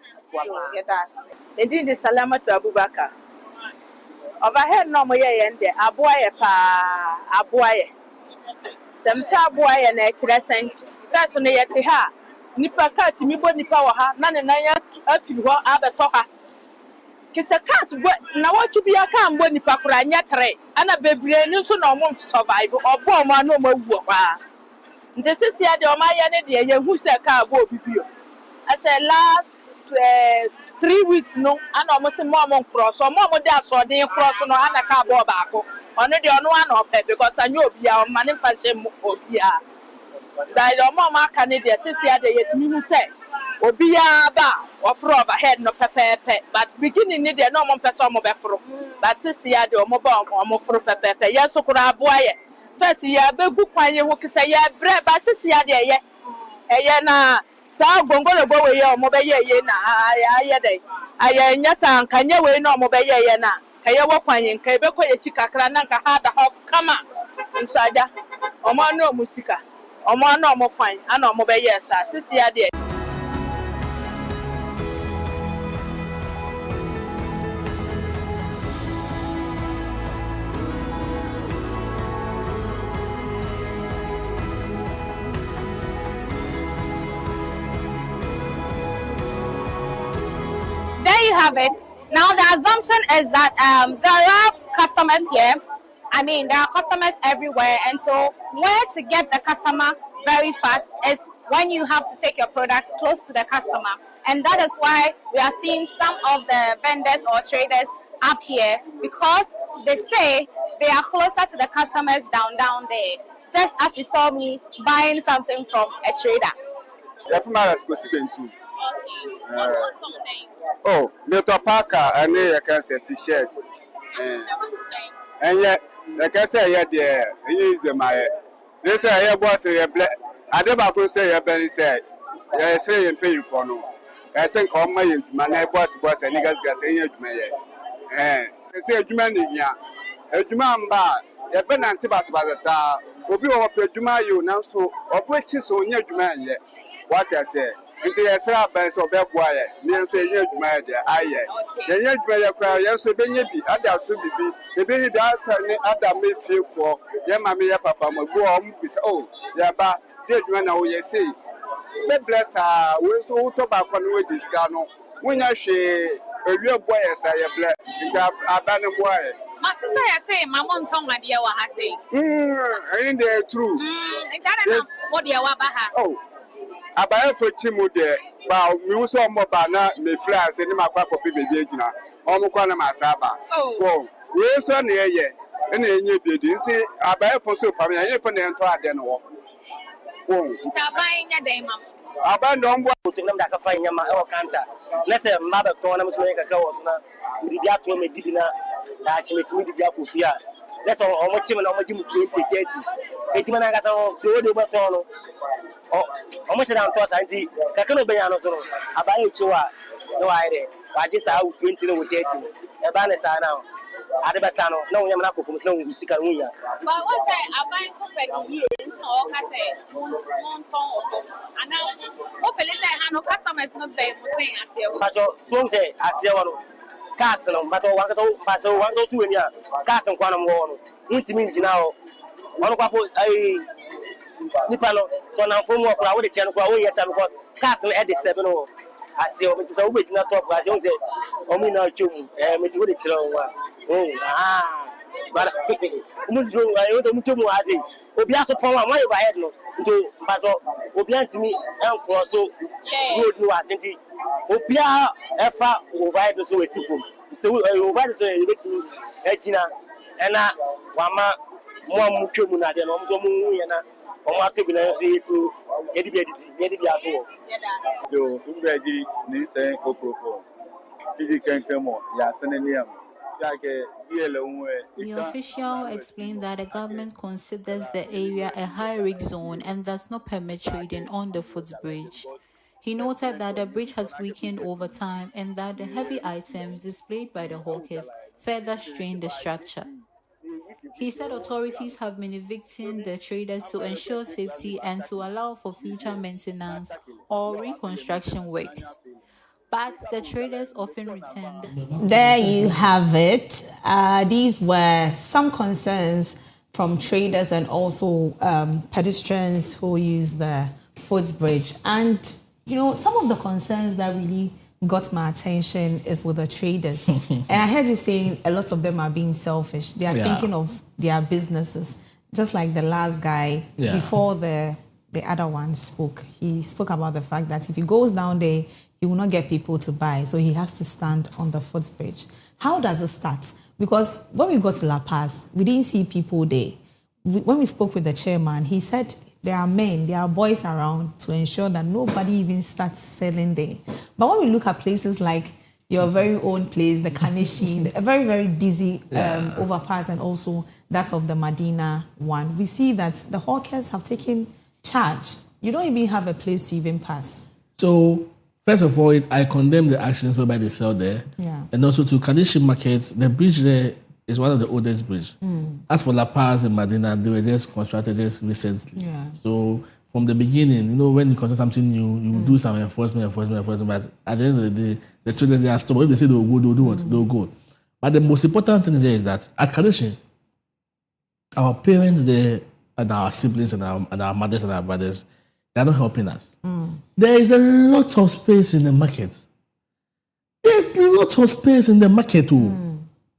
yeah, that's They did the Salama to Abubakar. Overhead no more yen de aboye pa aboye. Some aboye na ekire sen. First no yete ha. Nipa ka timi bo nipa wo ha na ne nan ya afiri ho abeto ha. Kisa cars na what bi aka mbo nipa kura nya 3. Ana bebre ni so na omo survive. Obo omo na omo wu kwa. Nte sisi ya de omo ya ne de ye hu se ka bo bibio. I said last 3 weeks no and almost mom cross or mom dey asodin cross no and ka bo baako ono de ono ana ope because anyo obia o mane fa se obia dai do mom aka ne de sisi ade yetimi hu se obia ba ofro overhead no pepepe but beginning ne de no mom pese omo be fro but sisi ade omo ba omo fro pepepe yeso kura aboa ye first ya begu kwan ye hu kisa ya bre ba sisi ade ye eye na sa gongolo bo we ye omo be ye na ya dey aya nya san kanye we na omo be ye na kaye wo kwanye nka be koye chikakra na nka ha da ho kama nsaja omo na musika omo na omo kwan ana omo be ye sa sisi ya dey. There you have it. Now the assumption is that there are customers here. I mean, there are customers everywhere, and so where to get the customer very fast is when you have to take your product close to the customer, and that is why we are seeing some of the vendors or traders up here because they say they are closer to the customers down there. Just as you saw me buying something from a trader. Oh, little parka and I can say t-shirt. And yet, like I say, yeah, dear, use my. They say, I was a black. I never say, a belly said, I say, and paying for no. I think all my boss and niggas got saying, eh, say, you man, yeah, a human bar, a ben antibas by the star, will be over Juma, you now so, or which is so near Juman yet. What I say. Nti yesra ban so be boa ye ne so ye adwuma de aye ye ye adwuma ye kwa ye so be nya bi ada to bibi e be ni da asa ni ada mefiefo ye ma me ye papa ma go o mbisa oh ya ba de adwuma na wo ye sei be bless we so wo to ba kwa no we diska no wonya hwe ewie boa ye sa ye ble nti aba ne boa ye Mati say mama nton ade wa ha sei in the true nti ana na wo de wa ba ha oh abaye for chimu de ba mi wo so mo ba na me flas ni makwa kopi bebi agina o mo kwa na masaba oh we so na ye na enye biedi nsi abaye for so pa me ye for na ento ade no wo oh nti aban nya den mam aban do mbo nam da ka fa nyama e o kanta na se ma ba to na mo so ka ka wo so na mi dia to me didi na da chimetimi didi akofia na se o mo chim na o mo jim 20 30 eti mana ka to do ba to no how much I'm tossed anti Kakano Bayano, about Chua, no idea. I just out 20 with 13. A banner now. Adebasano, no Yamako from Snow, Sikaruya. But once I buy something here, so I say, and now, hopefully, I have no customers not pay for saying as you. But so say, as you want Castle, but one or two in your Castle Quantum War. Intimate now. One couple, Nipano, so now for more, I would channel because Castle at the step. I see what is always not talk as you say, Omina Chum, and it would but I want to know as it. Obiaso Poma, why I had no to Bato, Obiantini, and so road you are sending. Obia, Efa, Ovide, so a seafood. So, Ovide, so a Echina, and Wama, more Mukumuna than Omomuana, or Matu to Edibiato. So, Umbredi, Nisan, Coco. If can come on, Yasan. The official explained that the government considers the area a high-risk zone and does not permit trading on the footbridge. He noted that the bridge has weakened over time and that the heavy items displayed by the hawkers further strain the structure. He said authorities have been evicting the traders to ensure safety and to allow for future maintenance or reconstruction works. But the traders often returned. There you have it. These were some concerns from traders and also pedestrians who use the footbridge. And, you know, some of the concerns that really got my attention is with the traders. And I heard you saying a lot of them are being selfish. They are thinking of their businesses. Just like the last guy, before the other one spoke, he spoke about the fact that if he goes down there, he will not get people to buy, so he has to stand on the footbridge. How does it start? Because when we got to La Paz, we didn't see people there. When we spoke with the chairman, he said there are men, there are boys around to ensure that nobody even starts selling there. But when we look at places like your very own place, the Kaneshie, a very, very busy overpass, and also that of the Madina one, we see that the hawkers have taken charge. You don't even have a place to even pass. So, first of all, I condemn the actions whereby they sell there. And also to Kaneshie Market, the bridge there is one of the oldest bridges. As for La Paz and Madina, they were just constructed just recently. So from the beginning, you know, when you construct something new, you do some enforcement, but at the end of the day, the traders, they are stubborn. If they say they will go, they will do what? They will go. But the most important thing is that at Kaneshie, our parents there and our siblings and our mothers and our brothers, they are not helping us. There is a lot of space in the market. There's a lot of space in the market,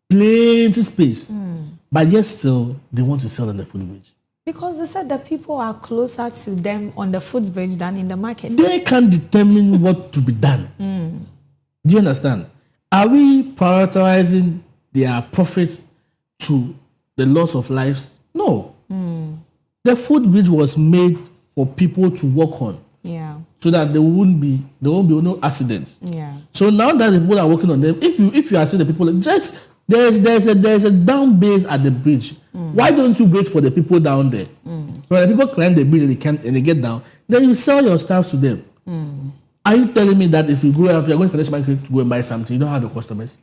plenty space. But yet still, they want to sell on the footbridge. Because they said that people are closer to them on the footbridge than in the market. They can determine what to be done. Do you understand? Are we prioritizing their profit to the loss of lives? No. The footbridge was made for people to walk on, so that there won't be no accidents. So now that the people are working on them, if you are seeing the people, just there's a down base at the bridge. Why don't you wait for the people down there? When the people climb the bridge and they get down, then you sell your stuff to them. Are you telling me that if you're going to Kaneshie Market to go and buy something, you don't have the customers?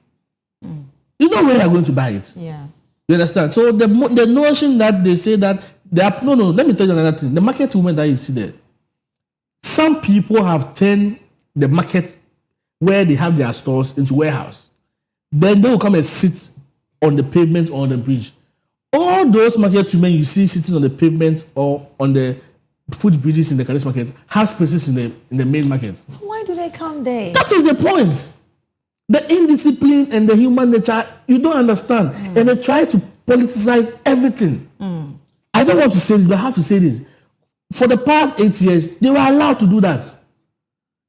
You know where you're going to buy it. You understand? So the notion that they say that let me tell you another thing. The market women that you see there, some people have turned the market where they have their stores into warehouse. Then they will come and sit on the pavement or on the bridge. All those market women you see sitting on the pavement or on the footbridges in the Kaneshie Market have spaces in the main market. So why do they come there? That is the point. The indiscipline and the human nature, you don't understand. And they try to politicize everything. I don't want to say this, but I have to say this. For the past 8 years, they were allowed to do that.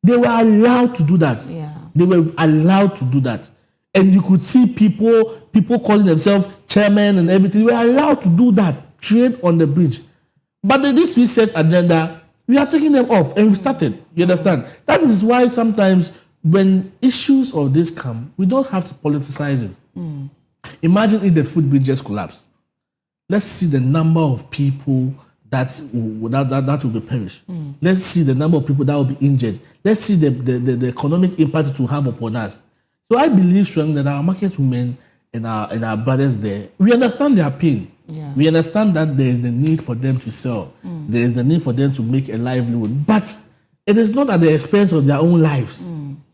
They were allowed to do that. They were allowed to do that. And you could see people calling themselves chairman and everything. They were allowed to do that, trade on the bridge. But this reset agenda, we are taking them off and we started. You understand? That is why sometimes when issues of this come, we don't have to politicize it. Imagine if the footbridge just collapsed. Let's see the number of people that will be perished. Let's see the number of people that will be injured. Let's see the economic impact it will have upon us. So I believe strongly that our market women and our brothers there, we understand their pain. Yeah. We understand that there is the need for them to sell. There is the need for them to make a livelihood. But it is not at the expense of their own lives.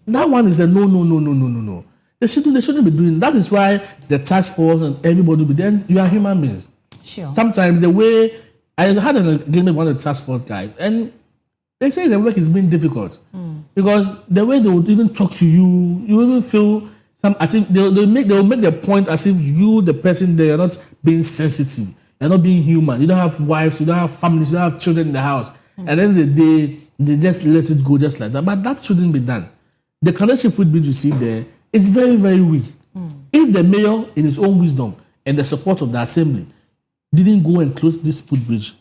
That one is a no. They shouldn't be doing. That is why the task force and everybody will be there. You are human beings. Sure. Sometimes the way I had an agreement with one of the task force guys, and they say the work is being difficult because the way they would even talk to you, you even feel some. I think they'll make the point as if you, the person, they are not being sensitive, you're not being human. You don't have wives, you don't have families, you don't have children in the house, and then they just let it go just like that. But that shouldn't be done. The Kaneshie footbridge you see there is very, very weak. If the mayor, in his own wisdom and the support of the assembly, didn't go and close this footbridge,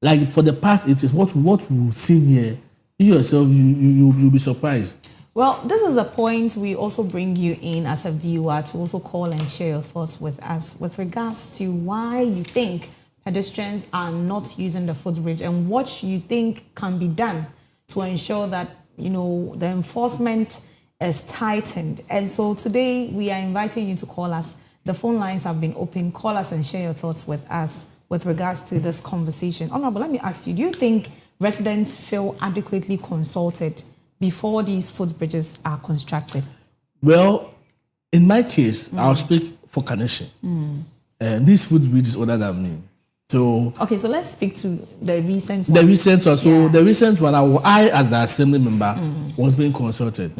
like for the past, it is what we've seen here. You yourself, you'll be surprised. Well, this is the point we also bring you in as a viewer to also call and share your thoughts with us with regards to why you think pedestrians are not using the footbridge and what you think can be done to ensure that, you know, the enforcement is tightened. And so today we are inviting you to call us. The phone lines have been open. Call us and share your thoughts with us with regards to this conversation. Honorable, let me ask you, do you think residents feel adequately consulted before these footbridges are constructed? Well, in my case, I'll speak for Kaneshie. This footbridge is older than me. So okay, so let's speak to the recent one. The recent one. So the recent one, I as the assembly member, was being consulted.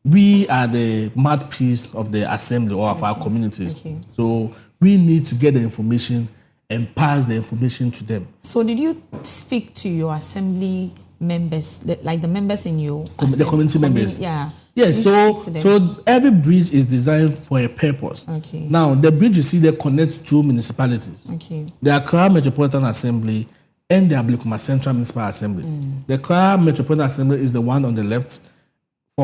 We are the mouthpiece of the assembly or of our communities. Okay. So we need to get the information and pass the information to them. So did you speak to your assembly members, like the members in your the community members? Yeah. Yes, so every bridge is designed for a purpose. Okay. Now, the bridge you see there connects two municipalities. Okay. The Accra Metropolitan Assembly and the Ablekuma Central Municipal Assembly. The Accra Metropolitan Assembly is the one on the left,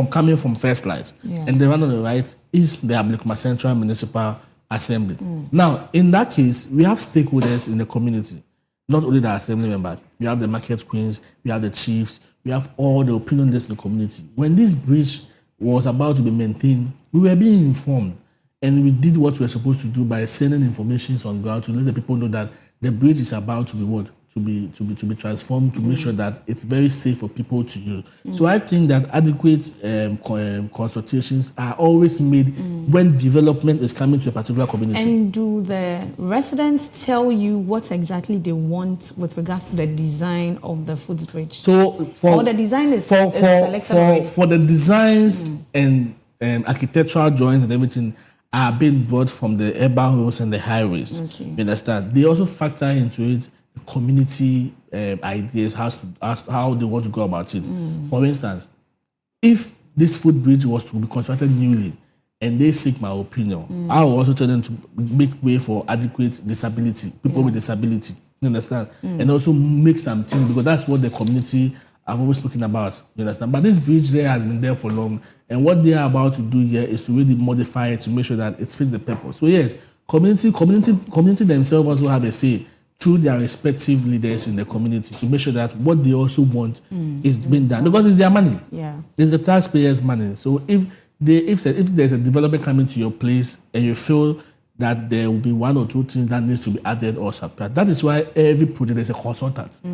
coming from First Light. Yeah. And the one on the right is the Ablekuma Central Municipal Assembly. Now, in that case, we have stakeholders in the community. Not only the assembly members, we have the market queens, we have the chiefs, we have all the opinion leaders in the community. When this bridge was about to be maintained, we were being informed, and we did what we were supposed to do by sending information on ground to let the people know that the bridge is about to be what? To be transformed, to make sure that it's very safe for people to use. So I think that adequate consultations are always made when development is coming to a particular community. And do the residents tell you what exactly they want with regards to the design of the footbridge? So or the design is selected for the designs and architectural drawings and everything are being brought from the urban roads and the highways. Okay. You understand? They also factor into it community ideas, how they want to go about it. For instance, if this footbridge was to be constructed newly and they seek my opinion, I will also tell them to make way for adequate disability, people with disability. You understand? And also make some change because that's what the community have always spoken about. You understand? But this bridge there has been there for long, and what they are about to do here is to really modify it to make sure that it fits the purpose. So yes, community themselves also have a say through their respective leaders in the community to make sure that what they also want is being done because it's their money. Yeah, it's the taxpayers' money. So if there's a development coming to your place and you feel that there will be one or two things that needs to be added or subtracted, that is why every project there's a consultant. So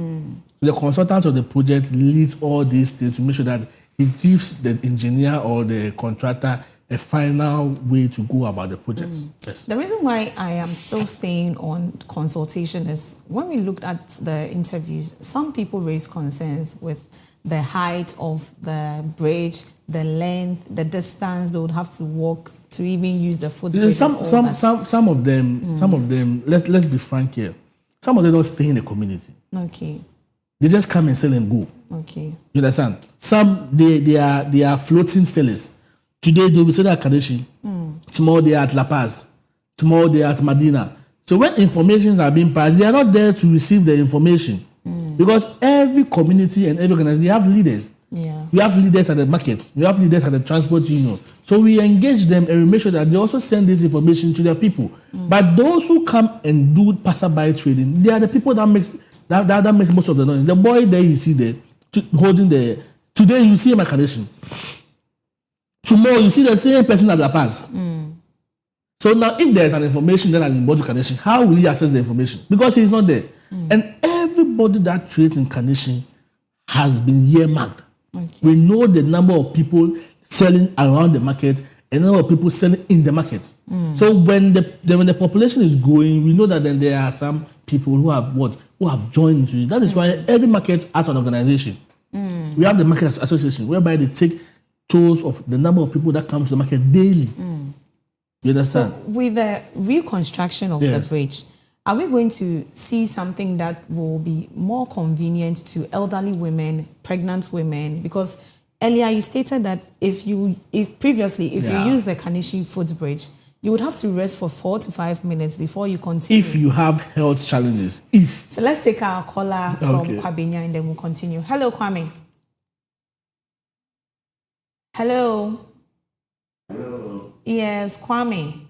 the consultant of the project leads all these things to make sure that he gives the engineer or the contractor a final way to go about the project. Yes. The reason why I am still staying on consultation is when we looked at the interviews, some people raised concerns with the height of the bridge, the length, the distance they would have to walk to even use the footbridge. Some of them. Let's be frank here. Some of them don't stay in the community. Okay. They just come and sell and go. Okay. You understand? Some they are floating sellers. Today they'll be selling at Kaneshie. Tomorrow they are at La Paz. Tomorrow they are at Madina. So when informations are being passed, they are not there to receive the information. Because every community and every organization, they have leaders. Yeah. We have leaders at the market. We have leaders at the transport union. So we engage them and we make sure that they also send this information to their people. But those who come and do passerby trading, they are the people that makes That makes most of the noise. The boy there you see there holding the. Today you see him at Kaneshie. Tomorrow you see the same person at La Paz. So now, if there is an information that has been brought to Kaneshie, how will he access the information? Because he is not there. And everybody that trades in Kaneshie has been earmarked. We know the number of people selling around the market and the number of people selling in the market. So when the population is growing, we know that then there are some people who have joined into it. That is why every market has an organization. We have the market association whereby they take tolls of the number of people that come to the market daily. You understand? So with the reconstruction of the bridge, are we going to see something that will be more convenient to elderly women, pregnant women? Because earlier you stated that if you use the Kaneshie footbridge, you would have to rest for 4 to 5 minutes before you continue. If you have health challenges. So let's take our caller from Kwabenya and then we'll continue. Hello, Kwame. Hello. Hello. Yes, Kwame.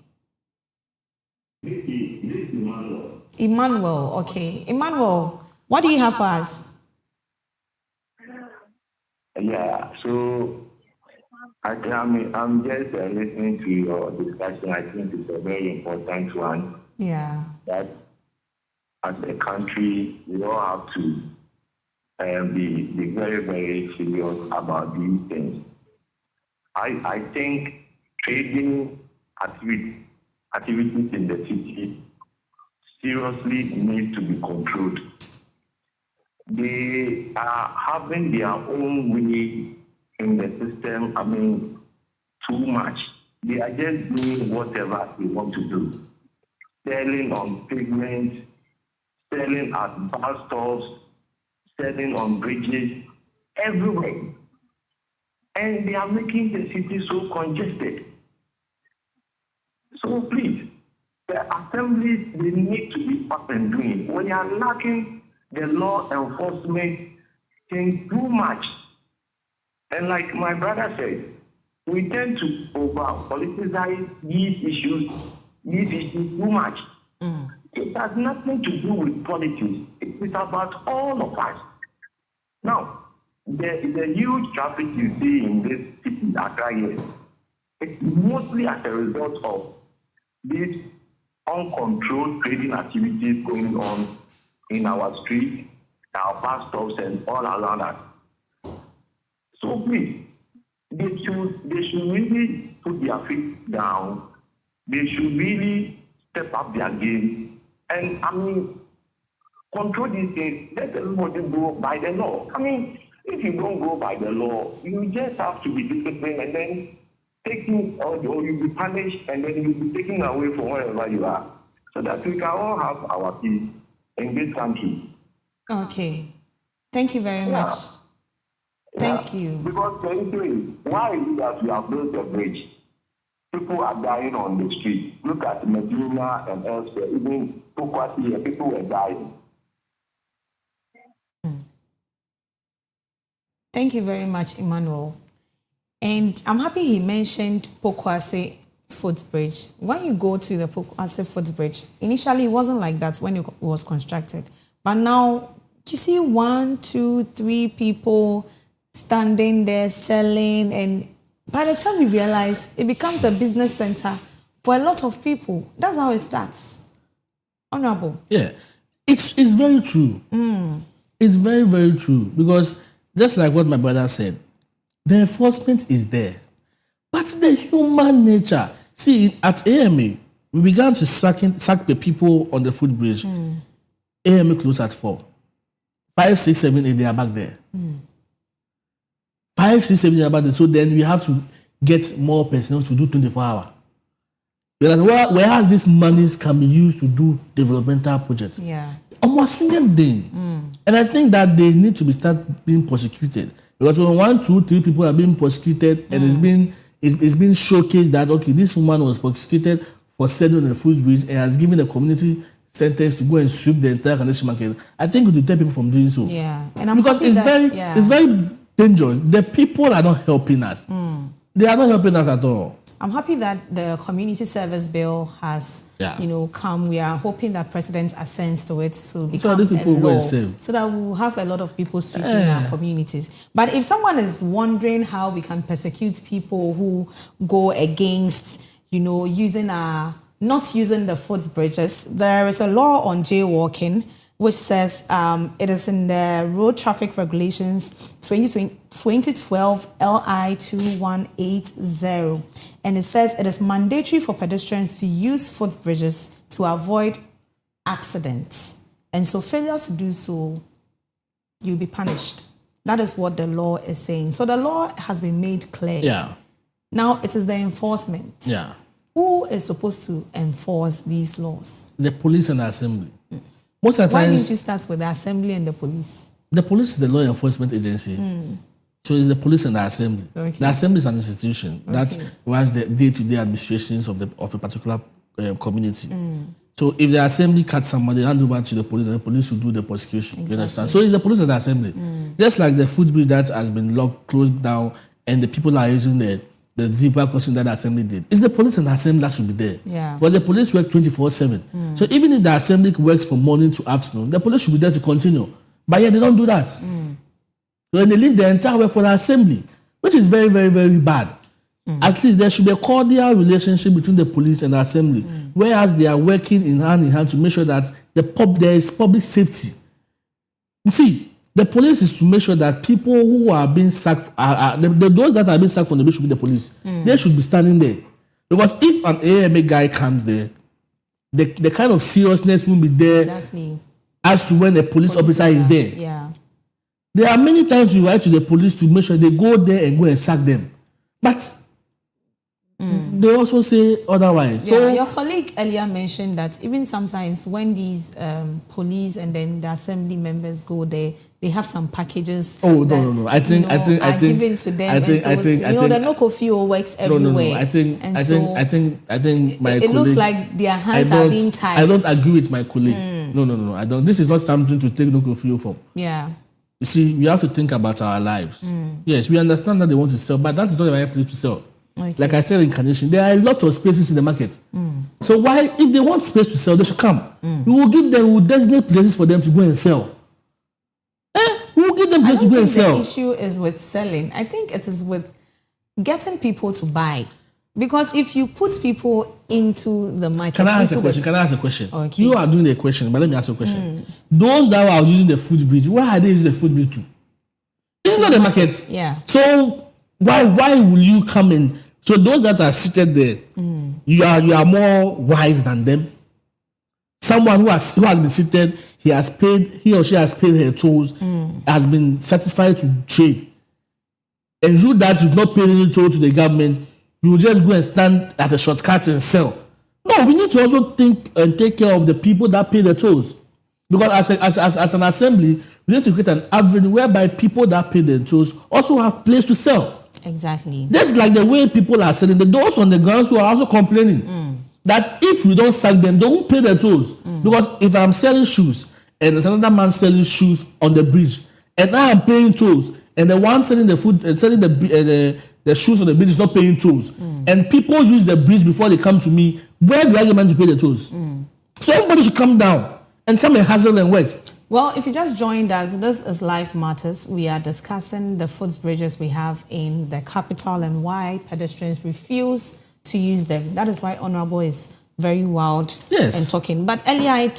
Emmanuel, okay. Emmanuel, what do you have for us? Yeah, so I'm just listening to your discussion. I think it's a very important one. Yeah. That as a country, we all have to be very, very serious about these things. I think trading activities in the city seriously need to be controlled. They are having their own way in the system, too much. They are just doing whatever they want to do. Selling on pavement, selling at bus stops, selling on bridges, everywhere. And they are making the city so congested. So please, the assemblies, they need to be up and doing. We are lacking the law enforcement thing too much. And like my brother said, we tend to over-politicize these issues too much. It has nothing to do with politics. It is about all of us. Now, the huge traffic you see in this city, Accra here, it's mostly as a result of these uncontrolled trading activities going on in our streets, our bus stops, and all around us. So please, they should really put their feet down. They should really step up their game. And control these things. Let everybody go by the law. If you don't go by the law, you just have to be disciplined and then taken, or you'll be punished and then you'll be taken away from wherever you are, so that we can all have our peace in this country. Okay. Thank you very much. Thank you. Because the issue is, why is it that we have built a bridge? People are dying on the street. Look at Madina and elsewhere. Even here, people were dying. Thank you very much, Emmanuel. And I'm happy he mentioned Pokwase footbridge. When you go to the Pokwase footbridge, initially it wasn't like that when it was constructed. But now you see 1, 2, 3 people standing there selling, and by the time you realize, it becomes a business center for a lot of people. That's how it starts. Honorable. Yeah, it's very true. It's very, very true, because just like what my brother said, the enforcement is there. But the human nature, see, at AMA, we began to sack the people on the footbridge. AMA closed at 4. 5, 6, 7, 8, they are back there. 5, 6, 7, they are back there. So then we have to get more personnel to do 24 hours. Whereas these monies can be used to do developmental projects. Yeah. Almost single thing. And I think that they need to start being prosecuted. Because when 1, 2, 3 people are being prosecuted and it's been showcased that, okay, this woman was prosecuted for selling on the footbridge and has given the community sentence to go and sweep the entire Kaneshie market, I think we will deter people from doing so. Yeah. And because it's very dangerous. The people are not helping us. They are not helping us at all. I'm happy that the community service bill has, come. We are hoping that President assents to it to become a law, so that we'll have a lot of people sweeping our communities. But if someone is wondering how we can persecute people who go against, not using the footbridges, there is a law on jaywalking which says it is in the Road Traffic Regulations 2012 LI 2180, and it says it is mandatory for pedestrians to use footbridges to avoid accidents, and so failure to do so, you'll be punished. That is what the law is saying. So the law has been made clear. Yeah. Now it is the enforcement. Yeah. Who is supposed to enforce these laws? The police and the assembly. Most of the times, why didn't you start with the assembly and the police? The police is the law enforcement agency. So it's the police and the assembly. Okay. The assembly is an institution that runs the day-to-day administrations of a particular community. So if the assembly cuts somebody, hand over to the police, and the police will do the prosecution. Exactly. You understand? So it's the police and the assembly. Just like the footbridge that has been closed down, and the people are using the zebra crossing that the assembly did. It's the police and the assembly that should be there. Yeah. But the police work 24/7. So even if the assembly works from morning to afternoon, the police should be there to continue. But yet they don't do that. So they leave the entire work for the assembly, which is very, very, very bad. At least there should be a cordial relationship between the police and the assembly, whereas they are working in hand to make sure that there is public safety. You see, the police is to make sure that people who are being sacked, those that are being sacked from the bridge should be the police. They should be standing there. Because if an AMA guy comes there, the kind of seriousness will be there as to when a police officer is there. Yeah. There are many times you write to the police to make sure they go there and go and sack them. But they also say otherwise. Yeah, So your colleague earlier mentioned that even sometimes when these police and then the assembly members go there, they have some packages. Oh no! I think given to them. I think the local fuel works everywhere. I think my it colleague, looks like their hands are being tied. I don't agree with my colleague. No, I don't. This is not something to take local fuel from. Yeah. You see, we have to think about our lives. Yes, we understand that they want to sell, but that is not the right place to sell. Okay. Like I said in Kaneshie, there are a lot of spaces in the market. So why, if they want space to sell, they should come. We will give them, we will designate places for them to go and sell. We will give them places to go and sell. The issue is with selling. I think it is with getting people to buy. Because if you put people into the market... Can I ask a question? Okay. You are doing a question, but let me ask you a question. Those that are using the footbridge, why are they using the footbridge to? This is not the market. Yeah. So why will you come in? So those that are seated there, you are more wise than them. Someone who has been seated, he or she has paid her tolls, has been satisfied to trade. And you that is not paying any toll to the government, you will just go and stand at the shortcut and sell. No, we need to also think and take care of the people that pay the tolls. Because as an assembly, we need to create an avenue whereby people that pay the tolls also have place to sell. Exactly. That's like the way people are selling. Those on the grounds who are also complaining that if we don't sack them, they won't pay their tolls. Because if I'm selling shoes and there's another man selling shoes on the bridge and I am paying tolls and the one selling the food and selling the shoes on the bridge is not paying tolls and people use the bridge before they come to me, where do I get money to pay the tolls? So everybody should come down and come and hustle and work. Well, if you just joined us, this is Life Matters. We are discussing the footbridges we have in the capital and why pedestrians refuse to use them. That is why Honorable is very wild and talking. But earlier I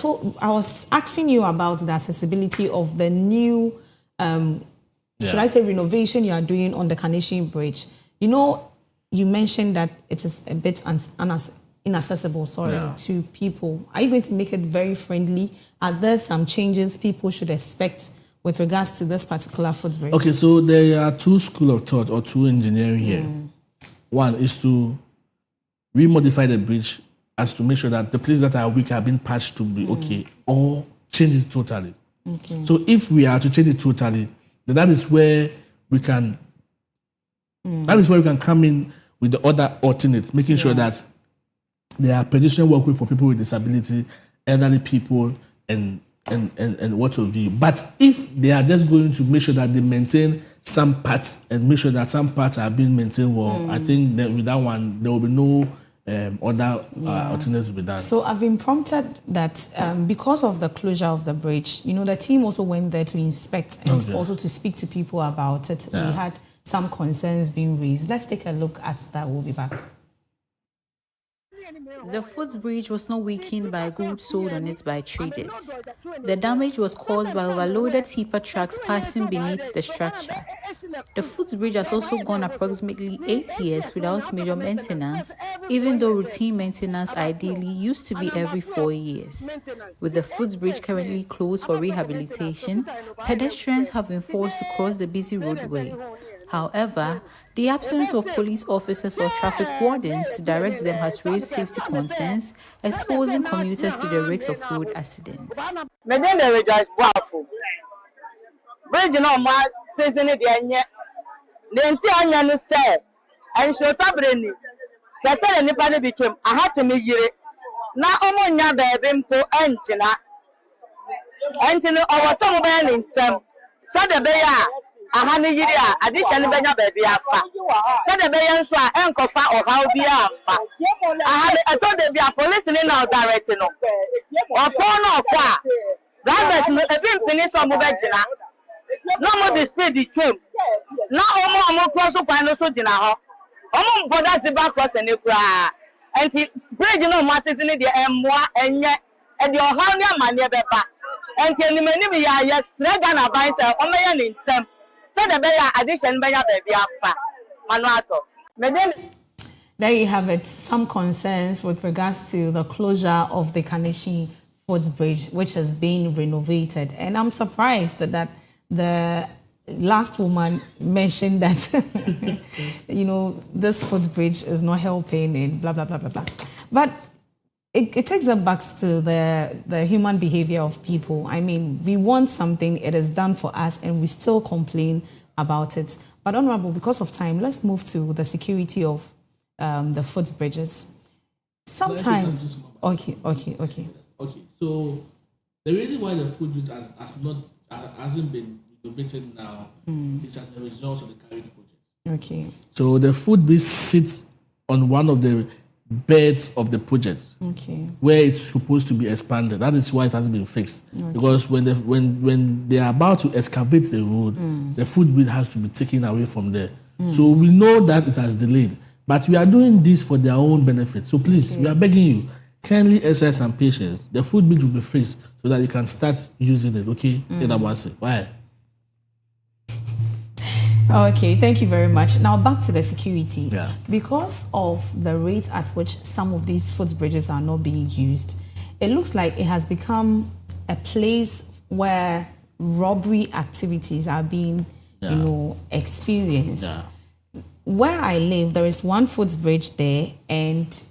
was asking you about the accessibility of the new, should I say renovation you are doing on the Kaneshie Bridge. You know, you mentioned that it is a bit inaccessible, to people. Are you going to make it very friendly? Are there some changes people should expect with regards to this particular footbridge? Okay, so there are two schools of thought or two engineering here. One is to remodify the bridge as to make sure that the places that are weak are being patched to be okay, or change it totally. Okay. So if we are to change it totally, then that is where we can come in with the other alternates, making sure that there are pedestrian walkway for people with disability, elderly people, and and what have you. But if they are just going to make sure that they maintain some parts and make sure that some parts are being maintained well, I think that with that one, there will be no other alternatives to be done. So I've been prompted that because of the closure of the bridge, the team also went there to inspect and also to speak to people about it. Yeah. We had some concerns being raised. Let's take a look at that. We'll be back. The footbridge was not weakened by goods sold on it by traders. The damage was caused by overloaded tipper trucks passing beneath the structure. The footbridge has also gone approximately 8 years without major maintenance, even though routine maintenance ideally used to be every 4 years. With the footbridge currently closed for rehabilitation, pedestrians have been forced to cross the busy roadway. However, the absence of police officers or traffic wardens to direct them has raised safety concerns, exposing commuters to the risks of road accidents. Madina is powerful. Bridge no ma season the anya. The anya no say and show tabreni. Say say nipa ne became a hat me yire. Na omo nya baby mpo enchina. Enchino owo some be in term. Say the be ya aha ne yiri a addition benya baby afa say the be nso a enkofa ohaw bia ampa aha ne eto de bia police ni na direct no opo na okwa drivers no ebi finish omo be gina no mo the speed the train na omo cross kwan no so gina ho omo border the back cross ne kura enti bridge no massive ni de emmoa enye e de ohaw ni amane beba enti enimani bi ya yes rega na ban say omo ye ni ntem. There you have it, some concerns with regards to the closure of the Kaneshie footbridge, which has been renovated. And I'm surprised that the last woman mentioned that, this footbridge is not helping and blah, blah, blah, blah, blah. But it takes us back to the human behavior of people. I mean, we want something, it is done for us, and we still complain about it. But Honorable, because of time, let's move to the security of the footbridges. Sometimes, okay. So the reason why the footbridge hasn't been renovated now is as a result of the carried project. Okay. So the footbridge sits on one of the beds of the project, where it's supposed to be expanded. That is why it hasn't been fixed. Because when they are about to excavate the road, the footbridge has to be taken away from there. So we know that it has delayed, but we are doing this for their own benefit. So please, we are begging you, kindly exercise some patience. The footbridge will be fixed so that you can start using it. Okay, why? Okay, thank you very much. Now back to the security. Yeah. Because of the rate at which some of these footbridges are not being used, it looks like it has become a place where robbery activities are being, experienced. Yeah. Where I live, there is one footbridge there, and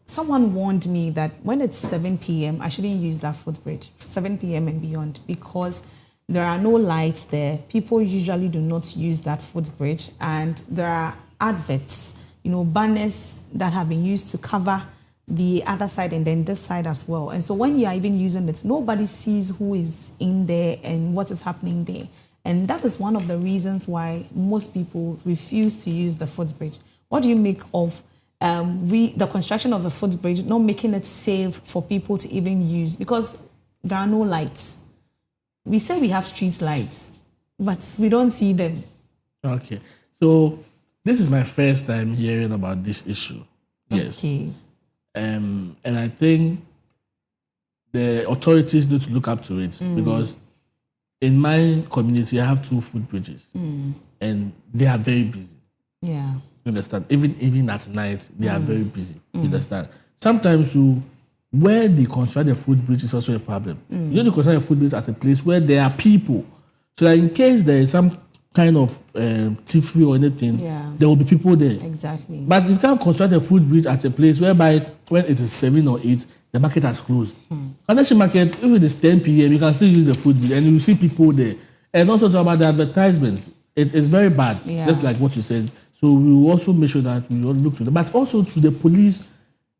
someone warned me that when it's 7 p.m., I shouldn't use that footbridge, 7 p.m. and beyond, because there are no lights there. People usually do not use that footbridge, and there are adverts, banners that have been used to cover the other side and then this side as well. And so when you are even using it, nobody sees who is in there and what is happening there. And that is one of the reasons why most people refuse to use the footbridge. What do you make of the construction of the footbridge not making it safe for people to even use, because there are no lights? We say we have street lights, but we don't see them. Okay. So this is my first time hearing about this issue. Yes. Okay. And I think the authorities need to look up to it, because in my community, I have 2 footbridges, and they are very busy. Yeah. You understand? Even at night, they are very busy. You understand? Sometimes where they construct a footbridge is also a problem. You need to construct a footbridge at a place where there are people, so that in case there is some kind of thievery or anything, there will be people there. Exactly. But you can't construct a footbridge at a place whereby when it is 7 or 8, the market has closed. Kaneshie market, if it is 10 p.m., you can still use the footbridge and you will see people there. And also talk about the advertisements. It's very bad, just like what you said. So we will also make sure that we all look to them. But also to the police,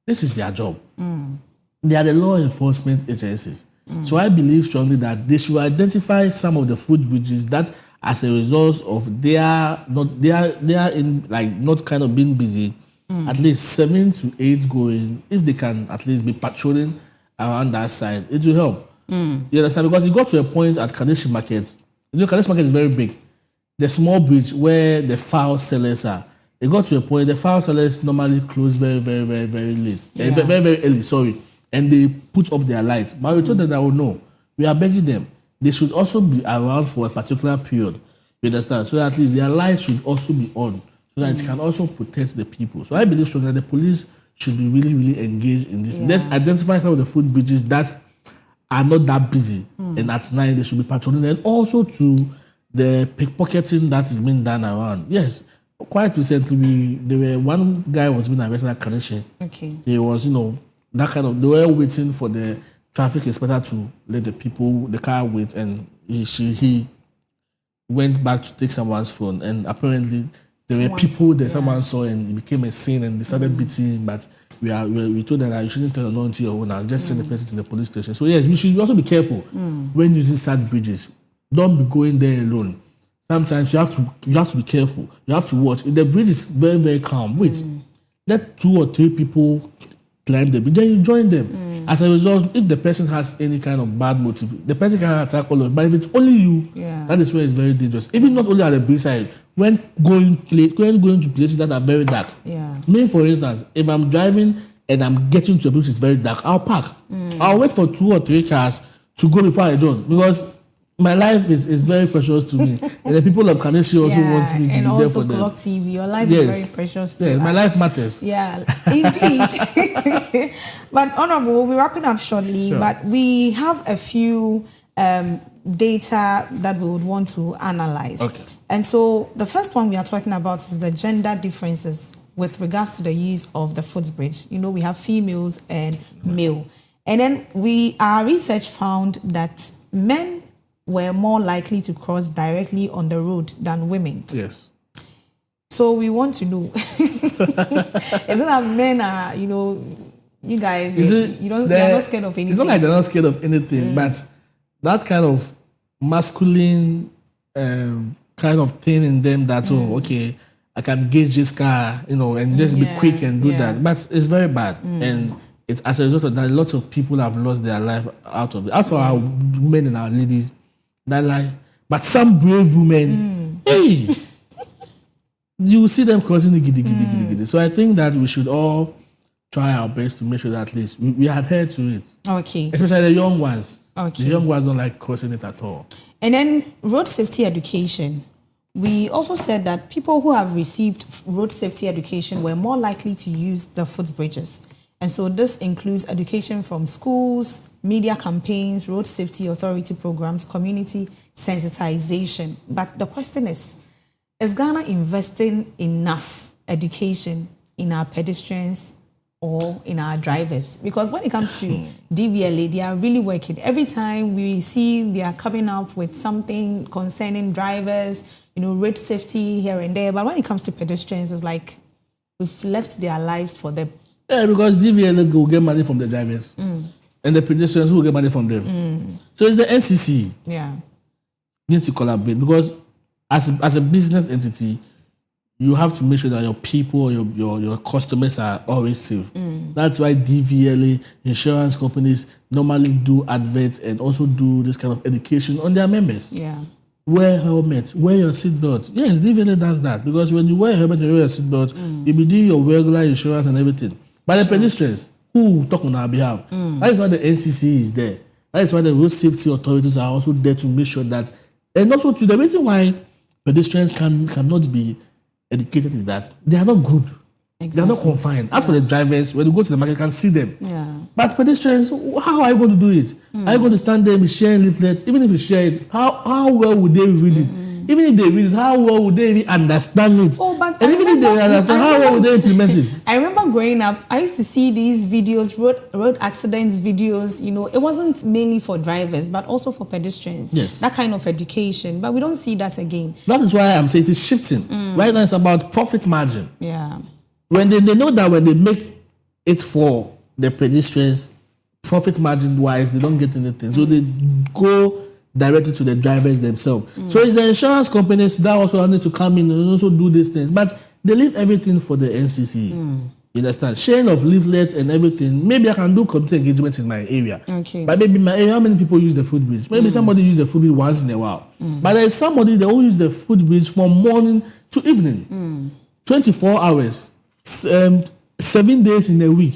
this is their job. They are the law enforcement agencies. So I believe strongly that they should identify some of the footbridges that, as a result of they are in like not kind of being busy, at least 7 to 8 going. If they can at least be patrolling around that side, it will help. You understand? Because it got to a point at Kaneshie Market. You know, Kaneshie Market is very big. The small bridge where the fowl sellers are. It got to a point the fowl sellers normally close very, very, very, very late. Very, very early, sorry. And they put off their lights. But we told them that, oh no, we are begging them. They should also be around for a particular period. You understand? So at least their lights should also be on. So that it can also protect the people. So I believe strongly that the police should be really, really engaged in this. Let's identify some of the footbridges that are not that busy. And at night they should be patrolling. And also to the pickpocketing that is being done around. Yes, quite recently, one guy was being arrested at Kaneshie. Okay. He was, that kind of, they were waiting for the traffic inspector to let the car wait, and he went back to take someone's phone, and apparently there were people that someone saw, and it became a scene, and they started beating him, but we told them that you shouldn't tell no to your owner, just send the person to the police station. So yes, we should also be careful when using such bridges. Don't be going there alone. Sometimes you have to be careful. You have to watch. If the bridge is very, very calm, wait. Let 2 or 3 people climb the bridge, then you join them. As a result, if the person has any kind of bad motive, the person can attack all of it. But if it's only you, that is where it's very dangerous. Even not only at the bridge side, when going to places that are very dark. Me, for instance, if I'm driving and I'm getting to a place that's very dark, I'll park. I'll wait for 2 or 3 cars to go before I join, because my life is very precious to me. And the people of Kaneshie also want me to be there for them. And also Clock TV, your life is very precious to us. My life matters. Yeah, indeed. But Honorable, we'll be wrapping up shortly, but we have a few data that we would want to analyze. Okay. And so the first one we are talking about is the gender differences with regards to the use of the footbridge. We have females and male. And then our research found that men were more likely to cross directly on the road than women. Yes. So we want to know, isn't that men are, you guys, you're not scared of anything. It's not like they're not scared of anything, but that kind of masculine kind of thing in them that, okay, I can gauge this car, and just be quick and do that. But it's very bad. And it's as a result of that, lots of people have lost their life out of it. As for our women and our ladies, that lie. But some brave women, hey, you see them crossing the giddy. So I think that we should all try our best to make sure that at least we adhere to it. Okay. Especially the young ones. Okay. The young ones don't like crossing it at all. And then road safety education. We also said that people who have received road safety education were more likely to use the footbridges. And so this includes education from schools, media campaigns, road safety authority programs, community sensitization. But the question is Ghana investing enough education in our pedestrians or in our drivers? Because when it comes to DVLA, they are really working. Every time we see they are coming up with something concerning drivers, road safety here and there. But when it comes to pedestrians, it's like we've left their lives for them. Yeah, because DVLA will get money from the drivers. And the pedestrians will get money from them. So it's the NCC. Yeah. Need to collaborate, because as a business entity, you have to make sure that your people or your customers are always safe. That's why DVLA, insurance companies normally do adverts and also do this kind of education on their members. Yeah. Wear helmet, wear your seatbelt. Yes, DVLA does that, because when you wear a helmet and wear your seatbelt, you'll be doing your regular insurance and everything. But the pedestrians, who talk on our behalf, that is why the NCC is there. That is why the road safety authorities are also there to make sure that, and also to the reason why pedestrians cannot be educated is that they are not good. Exactly. They are not confined. As for the drivers, when you go to the market, you can see them. Yeah. But pedestrians, how are you going to do it? Are you going to stand there and sharing leaflets? Even if you share it, how well would they read it? Even if they read it, how well would they even understand it? And even if they understand, how well would they implement it? I remember growing up, I used to see these videos, road accidents videos. It wasn't mainly for drivers, but also for pedestrians. Yes. That kind of education. But we don't see that again. That is why I'm saying it is shifting. Right now it's about profit margin. Yeah. When they know that when they make it for the pedestrians, profit margin wise, they don't get anything. So they go directly to the drivers themselves. So it's the insurance companies that also need to come in and also do these things. But they leave everything for the NCC. You understand? Sharing of leaflets and everything. Maybe I can do community engagement in my area. Okay. But maybe my area, how many people use the footbridge? Maybe somebody use the footbridge once in a while. But there is somebody that will use the footbridge from morning to evening. 24 hours. 7 days in a week.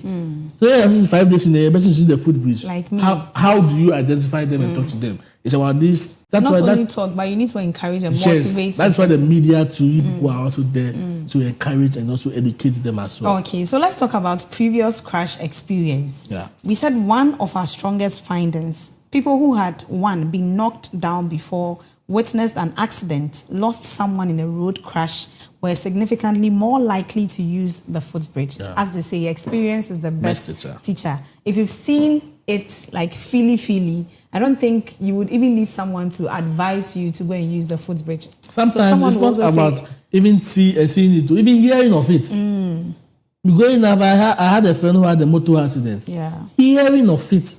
So yeah, 5 days in a year, person uses the footbridge. Like me. How do you identify them and talk to them? It's about this. That's Not why only talk, but you need to encourage and motivate. That's why the media people are also there to encourage and also educate them as well. Okay, so let's talk about previous crash experience. Yeah. We said one of our strongest findings, people who had, one, been knocked down before, witnessed an accident, lost someone in a road crash, were significantly more likely to use the footbridge. Yeah. As they say, experience is the best teacher. If you've seen it like feely, I don't think you would even need someone to advise you to go and use the footbridge. Sometimes it's not about even seeing it, even hearing of it. Going up, I had a friend who had a motor accident. Yeah. Hearing of it,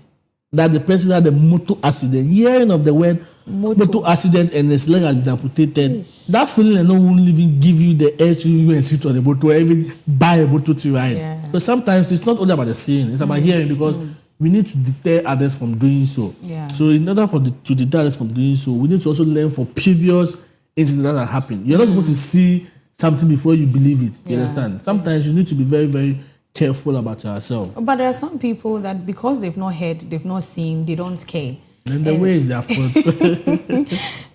that the person had a motor accident, hearing of the word motor accident and his leg had been amputated, that feeling alone won't even give you the edge to even sit on the motor or even buy a motor to ride. Yeah. So sometimes it's not only about the seeing, it's about hearing, because we need to deter others from doing so. Yeah. So in order to deter others from doing so, we need to also learn from previous incidents that have happened. You're not supposed to see something before you believe it. You understand? Sometimes you need to be very, very careful about yourself. But there are some people that because they've not heard, they've not seen, they don't care. And the way is their fault.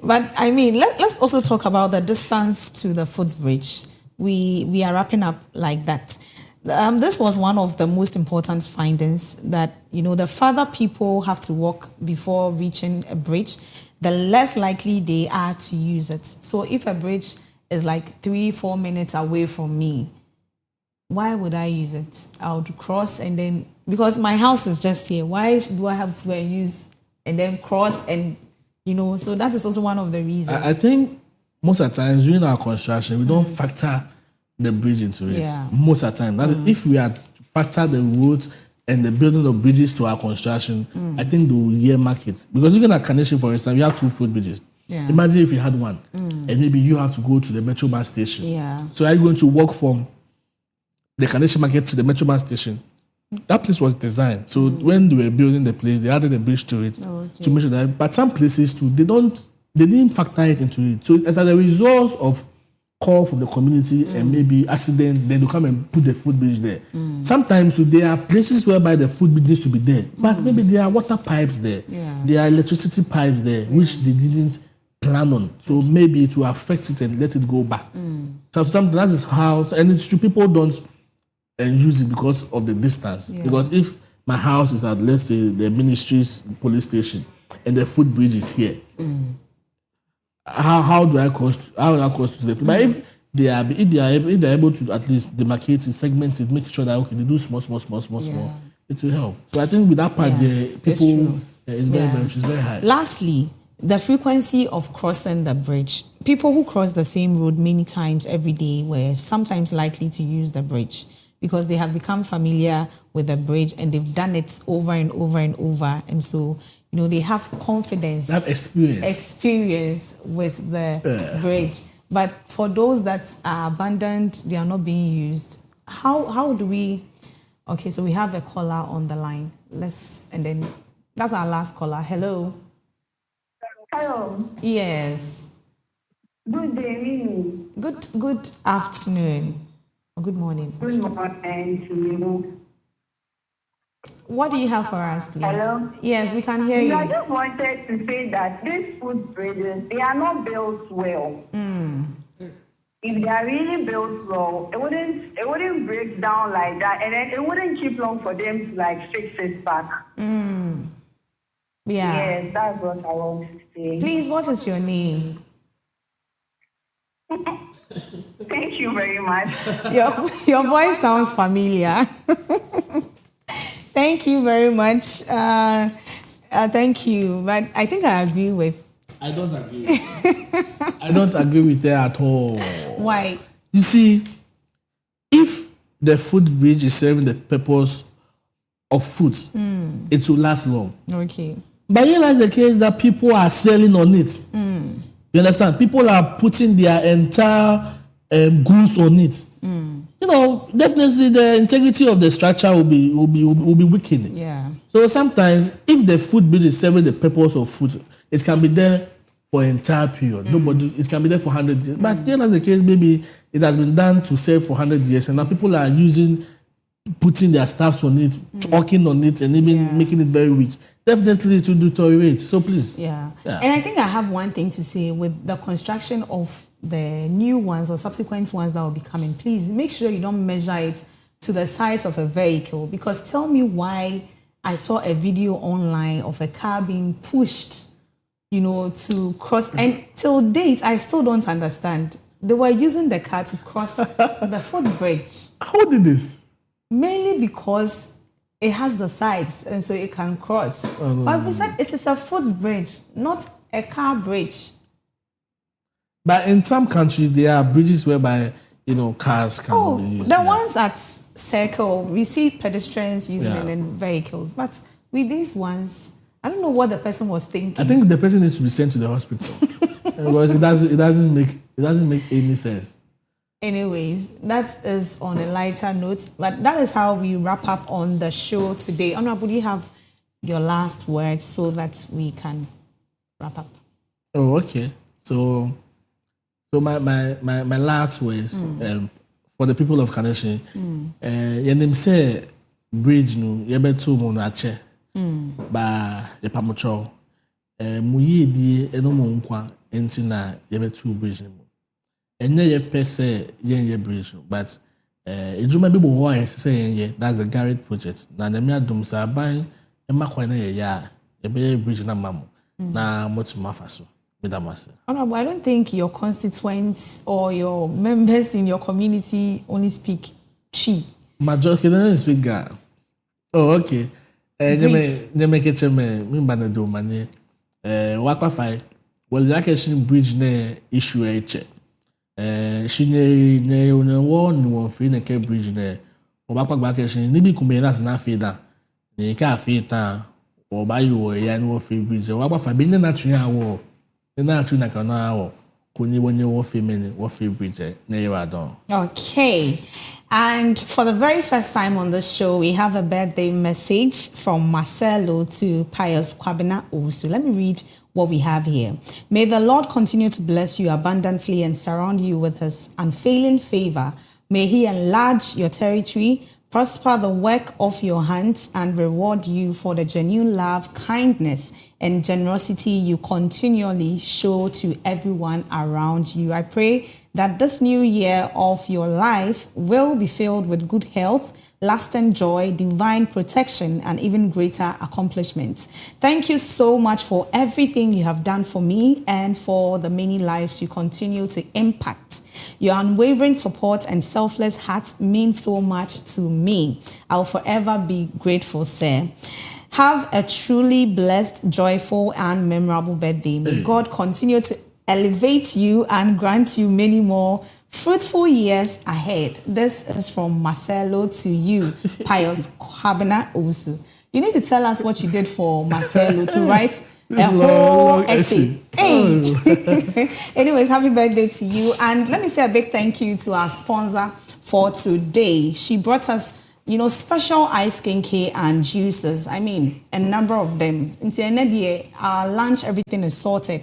But I mean, let's also talk about the distance to the footbridge. We are wrapping up like that. This was one of the most important findings, that the further people have to walk before reaching a bridge, the less likely they are to use it. So if a bridge is like 3-4 minutes away from me, why would I use it? I would cross and then, because my house is just here, why do I have to go and use and then cross and, so that is also one of the reasons. I think most of the times during our construction, we don't factor the bridge into it. Yeah. Most of the time. That is, if we had to factor the roads and the building of bridges to our construction, I think they will earmark it. Because even at Kaneshie, for instance, we have 2 footbridges. Yeah. Imagine if you had one and maybe you have to go to the Metro bus station. Yeah. So are you going to walk from the Kaneshie market to the Metro bus station? That place was designed. So when they were building the place, they added a bridge to it to make sure that. But some places too, they didn't factor it into it. So as a result of call from the community and maybe accident, then they come and put the footbridge there. Sometimes there are places whereby the footbridge needs to be there, but maybe there are water pipes there, there are electricity pipes there, which they didn't plan on. So maybe it will affect it and let it go back. So something that is how, and it's true, people don't use it because of the distance. Because if my house is at, let's say, the ministry's police station and the footbridge is here, how do I cross to the place? But if they are able to at least demarcate it, segment it, make sure that they do small, it will help. So I think with that part, the people is very high. Lastly, the frequency of crossing the bridge. People who cross the same road many times every day were sometimes likely to use the bridge because they have become familiar with the bridge and they've done it over and over and over. And so, they have confidence. That experience with the bridge. But for those that are abandoned, they are not being used. How do we... Okay, so we have a caller on the line. And then that's our last caller. Hello. Hello. Yes. Good day. Good afternoon. Or good morning. Good morning to you. What do you have for us, please? Hello? Yes, we can hear you. I just wanted to say that these footbridges, they are not built well. If they are really built well, it wouldn't break down like that, and then it wouldn't keep long for them to fix it back. Yeah. Yes, that's what I want to say. Please, what is your name? Thank you very much. Your voice sounds familiar. Thank you very much. Thank you. But I think I agree with... I don't agree. I don't agree with that at all. Why? You see, if the footbridge is serving the purpose of food, it will last long. Okay. But realize the case that people are selling on it. You understand? People are putting their entire goods on it. You know, definitely the integrity of the structure will be weakened. Yeah. So sometimes, if the footbridge is serving the purpose of food, it can be there for an entire period. It can be there for 100 years. But realize the case, maybe it has been done to serve for 100 years, and now people are putting their staffs on it, chalking on it, and even making it very weak. Definitely to deteriorate. So please. Yeah. And I think I have one thing to say with the construction of the new ones or subsequent ones that will be coming. Please make sure you don't measure it to the size of a vehicle, because tell me why I saw a video online of a car being pushed, to cross. And till date, I still don't understand. They were using the car to cross the footbridge. How did this? Mainly because it has the sides, and so it can cross. But we said it is a footbridge, not a car bridge. But in some countries, there are bridges whereby cars can be used. The ones at Circle, we see pedestrians using it in vehicles. But with these ones, I don't know what the person was thinking. I think the person needs to be sent to the hospital because it doesn't make any sense. Anyways, that is on a lighter note, but that is how we wrap up on the show today. Honorable, you have your last words so that we can wrap up. Oh, okay. So my last words for the people of Kaneshie, yenim say bridge no yebetu mo na che ba yepamocho muyedi eno mo nkwa enti na yebetu bridge no. Enye ye pese yenye bridge, but ejuma bi bo ho say yenye, that's the garage project. Na nyame adom sa ban ema kwa na ye ya ebe bridge na mamo na motima faso medamase. Honorable, I don't think your constituents or your members in your community only speak Chi. Majority don't speak Ga. Oh, okay. Nyame kecheme mi banado mane wakwa fai well yakeshin bridge na issue eche. She ne one free na ke bridge na obakwa gba she ni bi kume na na fe da ni ka fe ta oba yo ya ni wo fe bridge obakwa fa bi na tun awo na tun na kana awo kuni wonye wo fe meni wo fe bridge na yewa don. Okay. And for the very first time on the show, we have a birthday message from Marcelo to Pius Kwabena Owusu. Let me read what we have here. May the Lord continue to bless you abundantly and surround you with his unfailing favor. May he enlarge your territory, prosper the work of your hands, and reward you for the genuine love, kindness, and generosity you continually show to everyone around you. I pray that this new year of your life will be filled with good health, lasting joy, divine protection, and even greater accomplishments. Thank you so much for everything you have done for me and for the many lives you continue to impact. Your unwavering support and selfless heart mean so much to me. I'll forever be grateful, sir. Have a truly blessed, joyful, and memorable birthday. May God continue to elevate you and grant you many more fruitful years ahead. This is from Marcelo to you, Pius Kwabena Owusu. You need to tell us what you did for Marcelo to write a whole essay. Hey. Anyways, happy birthday to you. And let me say a big thank you to our sponsor for today. She brought us, special ice skincare and juices. I mean, a number of them. In our lunch, everything is sorted.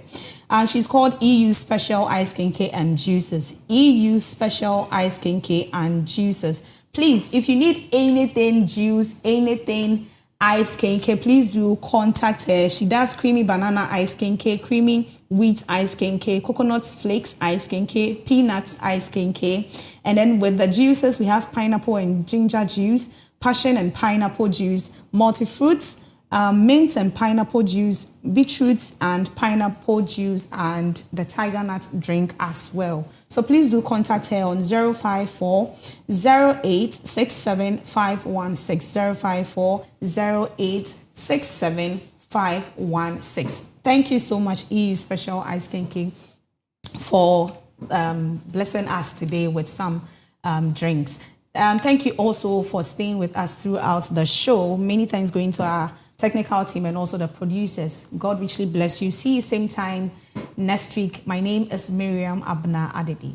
She's called EU Special Ice Skincare and Juices. EU Special Ice Skincare and Juices. Please, if you need anything juice, anything ice skincare, please do contact her. She does creamy banana ice skincare, creamy wheat ice skincare, coconut flakes ice skincare, peanuts ice skincare. And then with the juices, we have pineapple and ginger juice, passion and pineapple juice, multi-fruits, mint and pineapple juice, beetroot and pineapple juice, and the tiger nut drink as well. So please do contact her on 054 0867 516 054 0867 516. Thank you so much, EU Special Ice Skincare, for blessing us today with some drinks. Thank you also for staying with us throughout the show. Many thanks going to our technical team and also the producers. God richly bless you. See you same time next week. My name is Miriam Abna Adedi.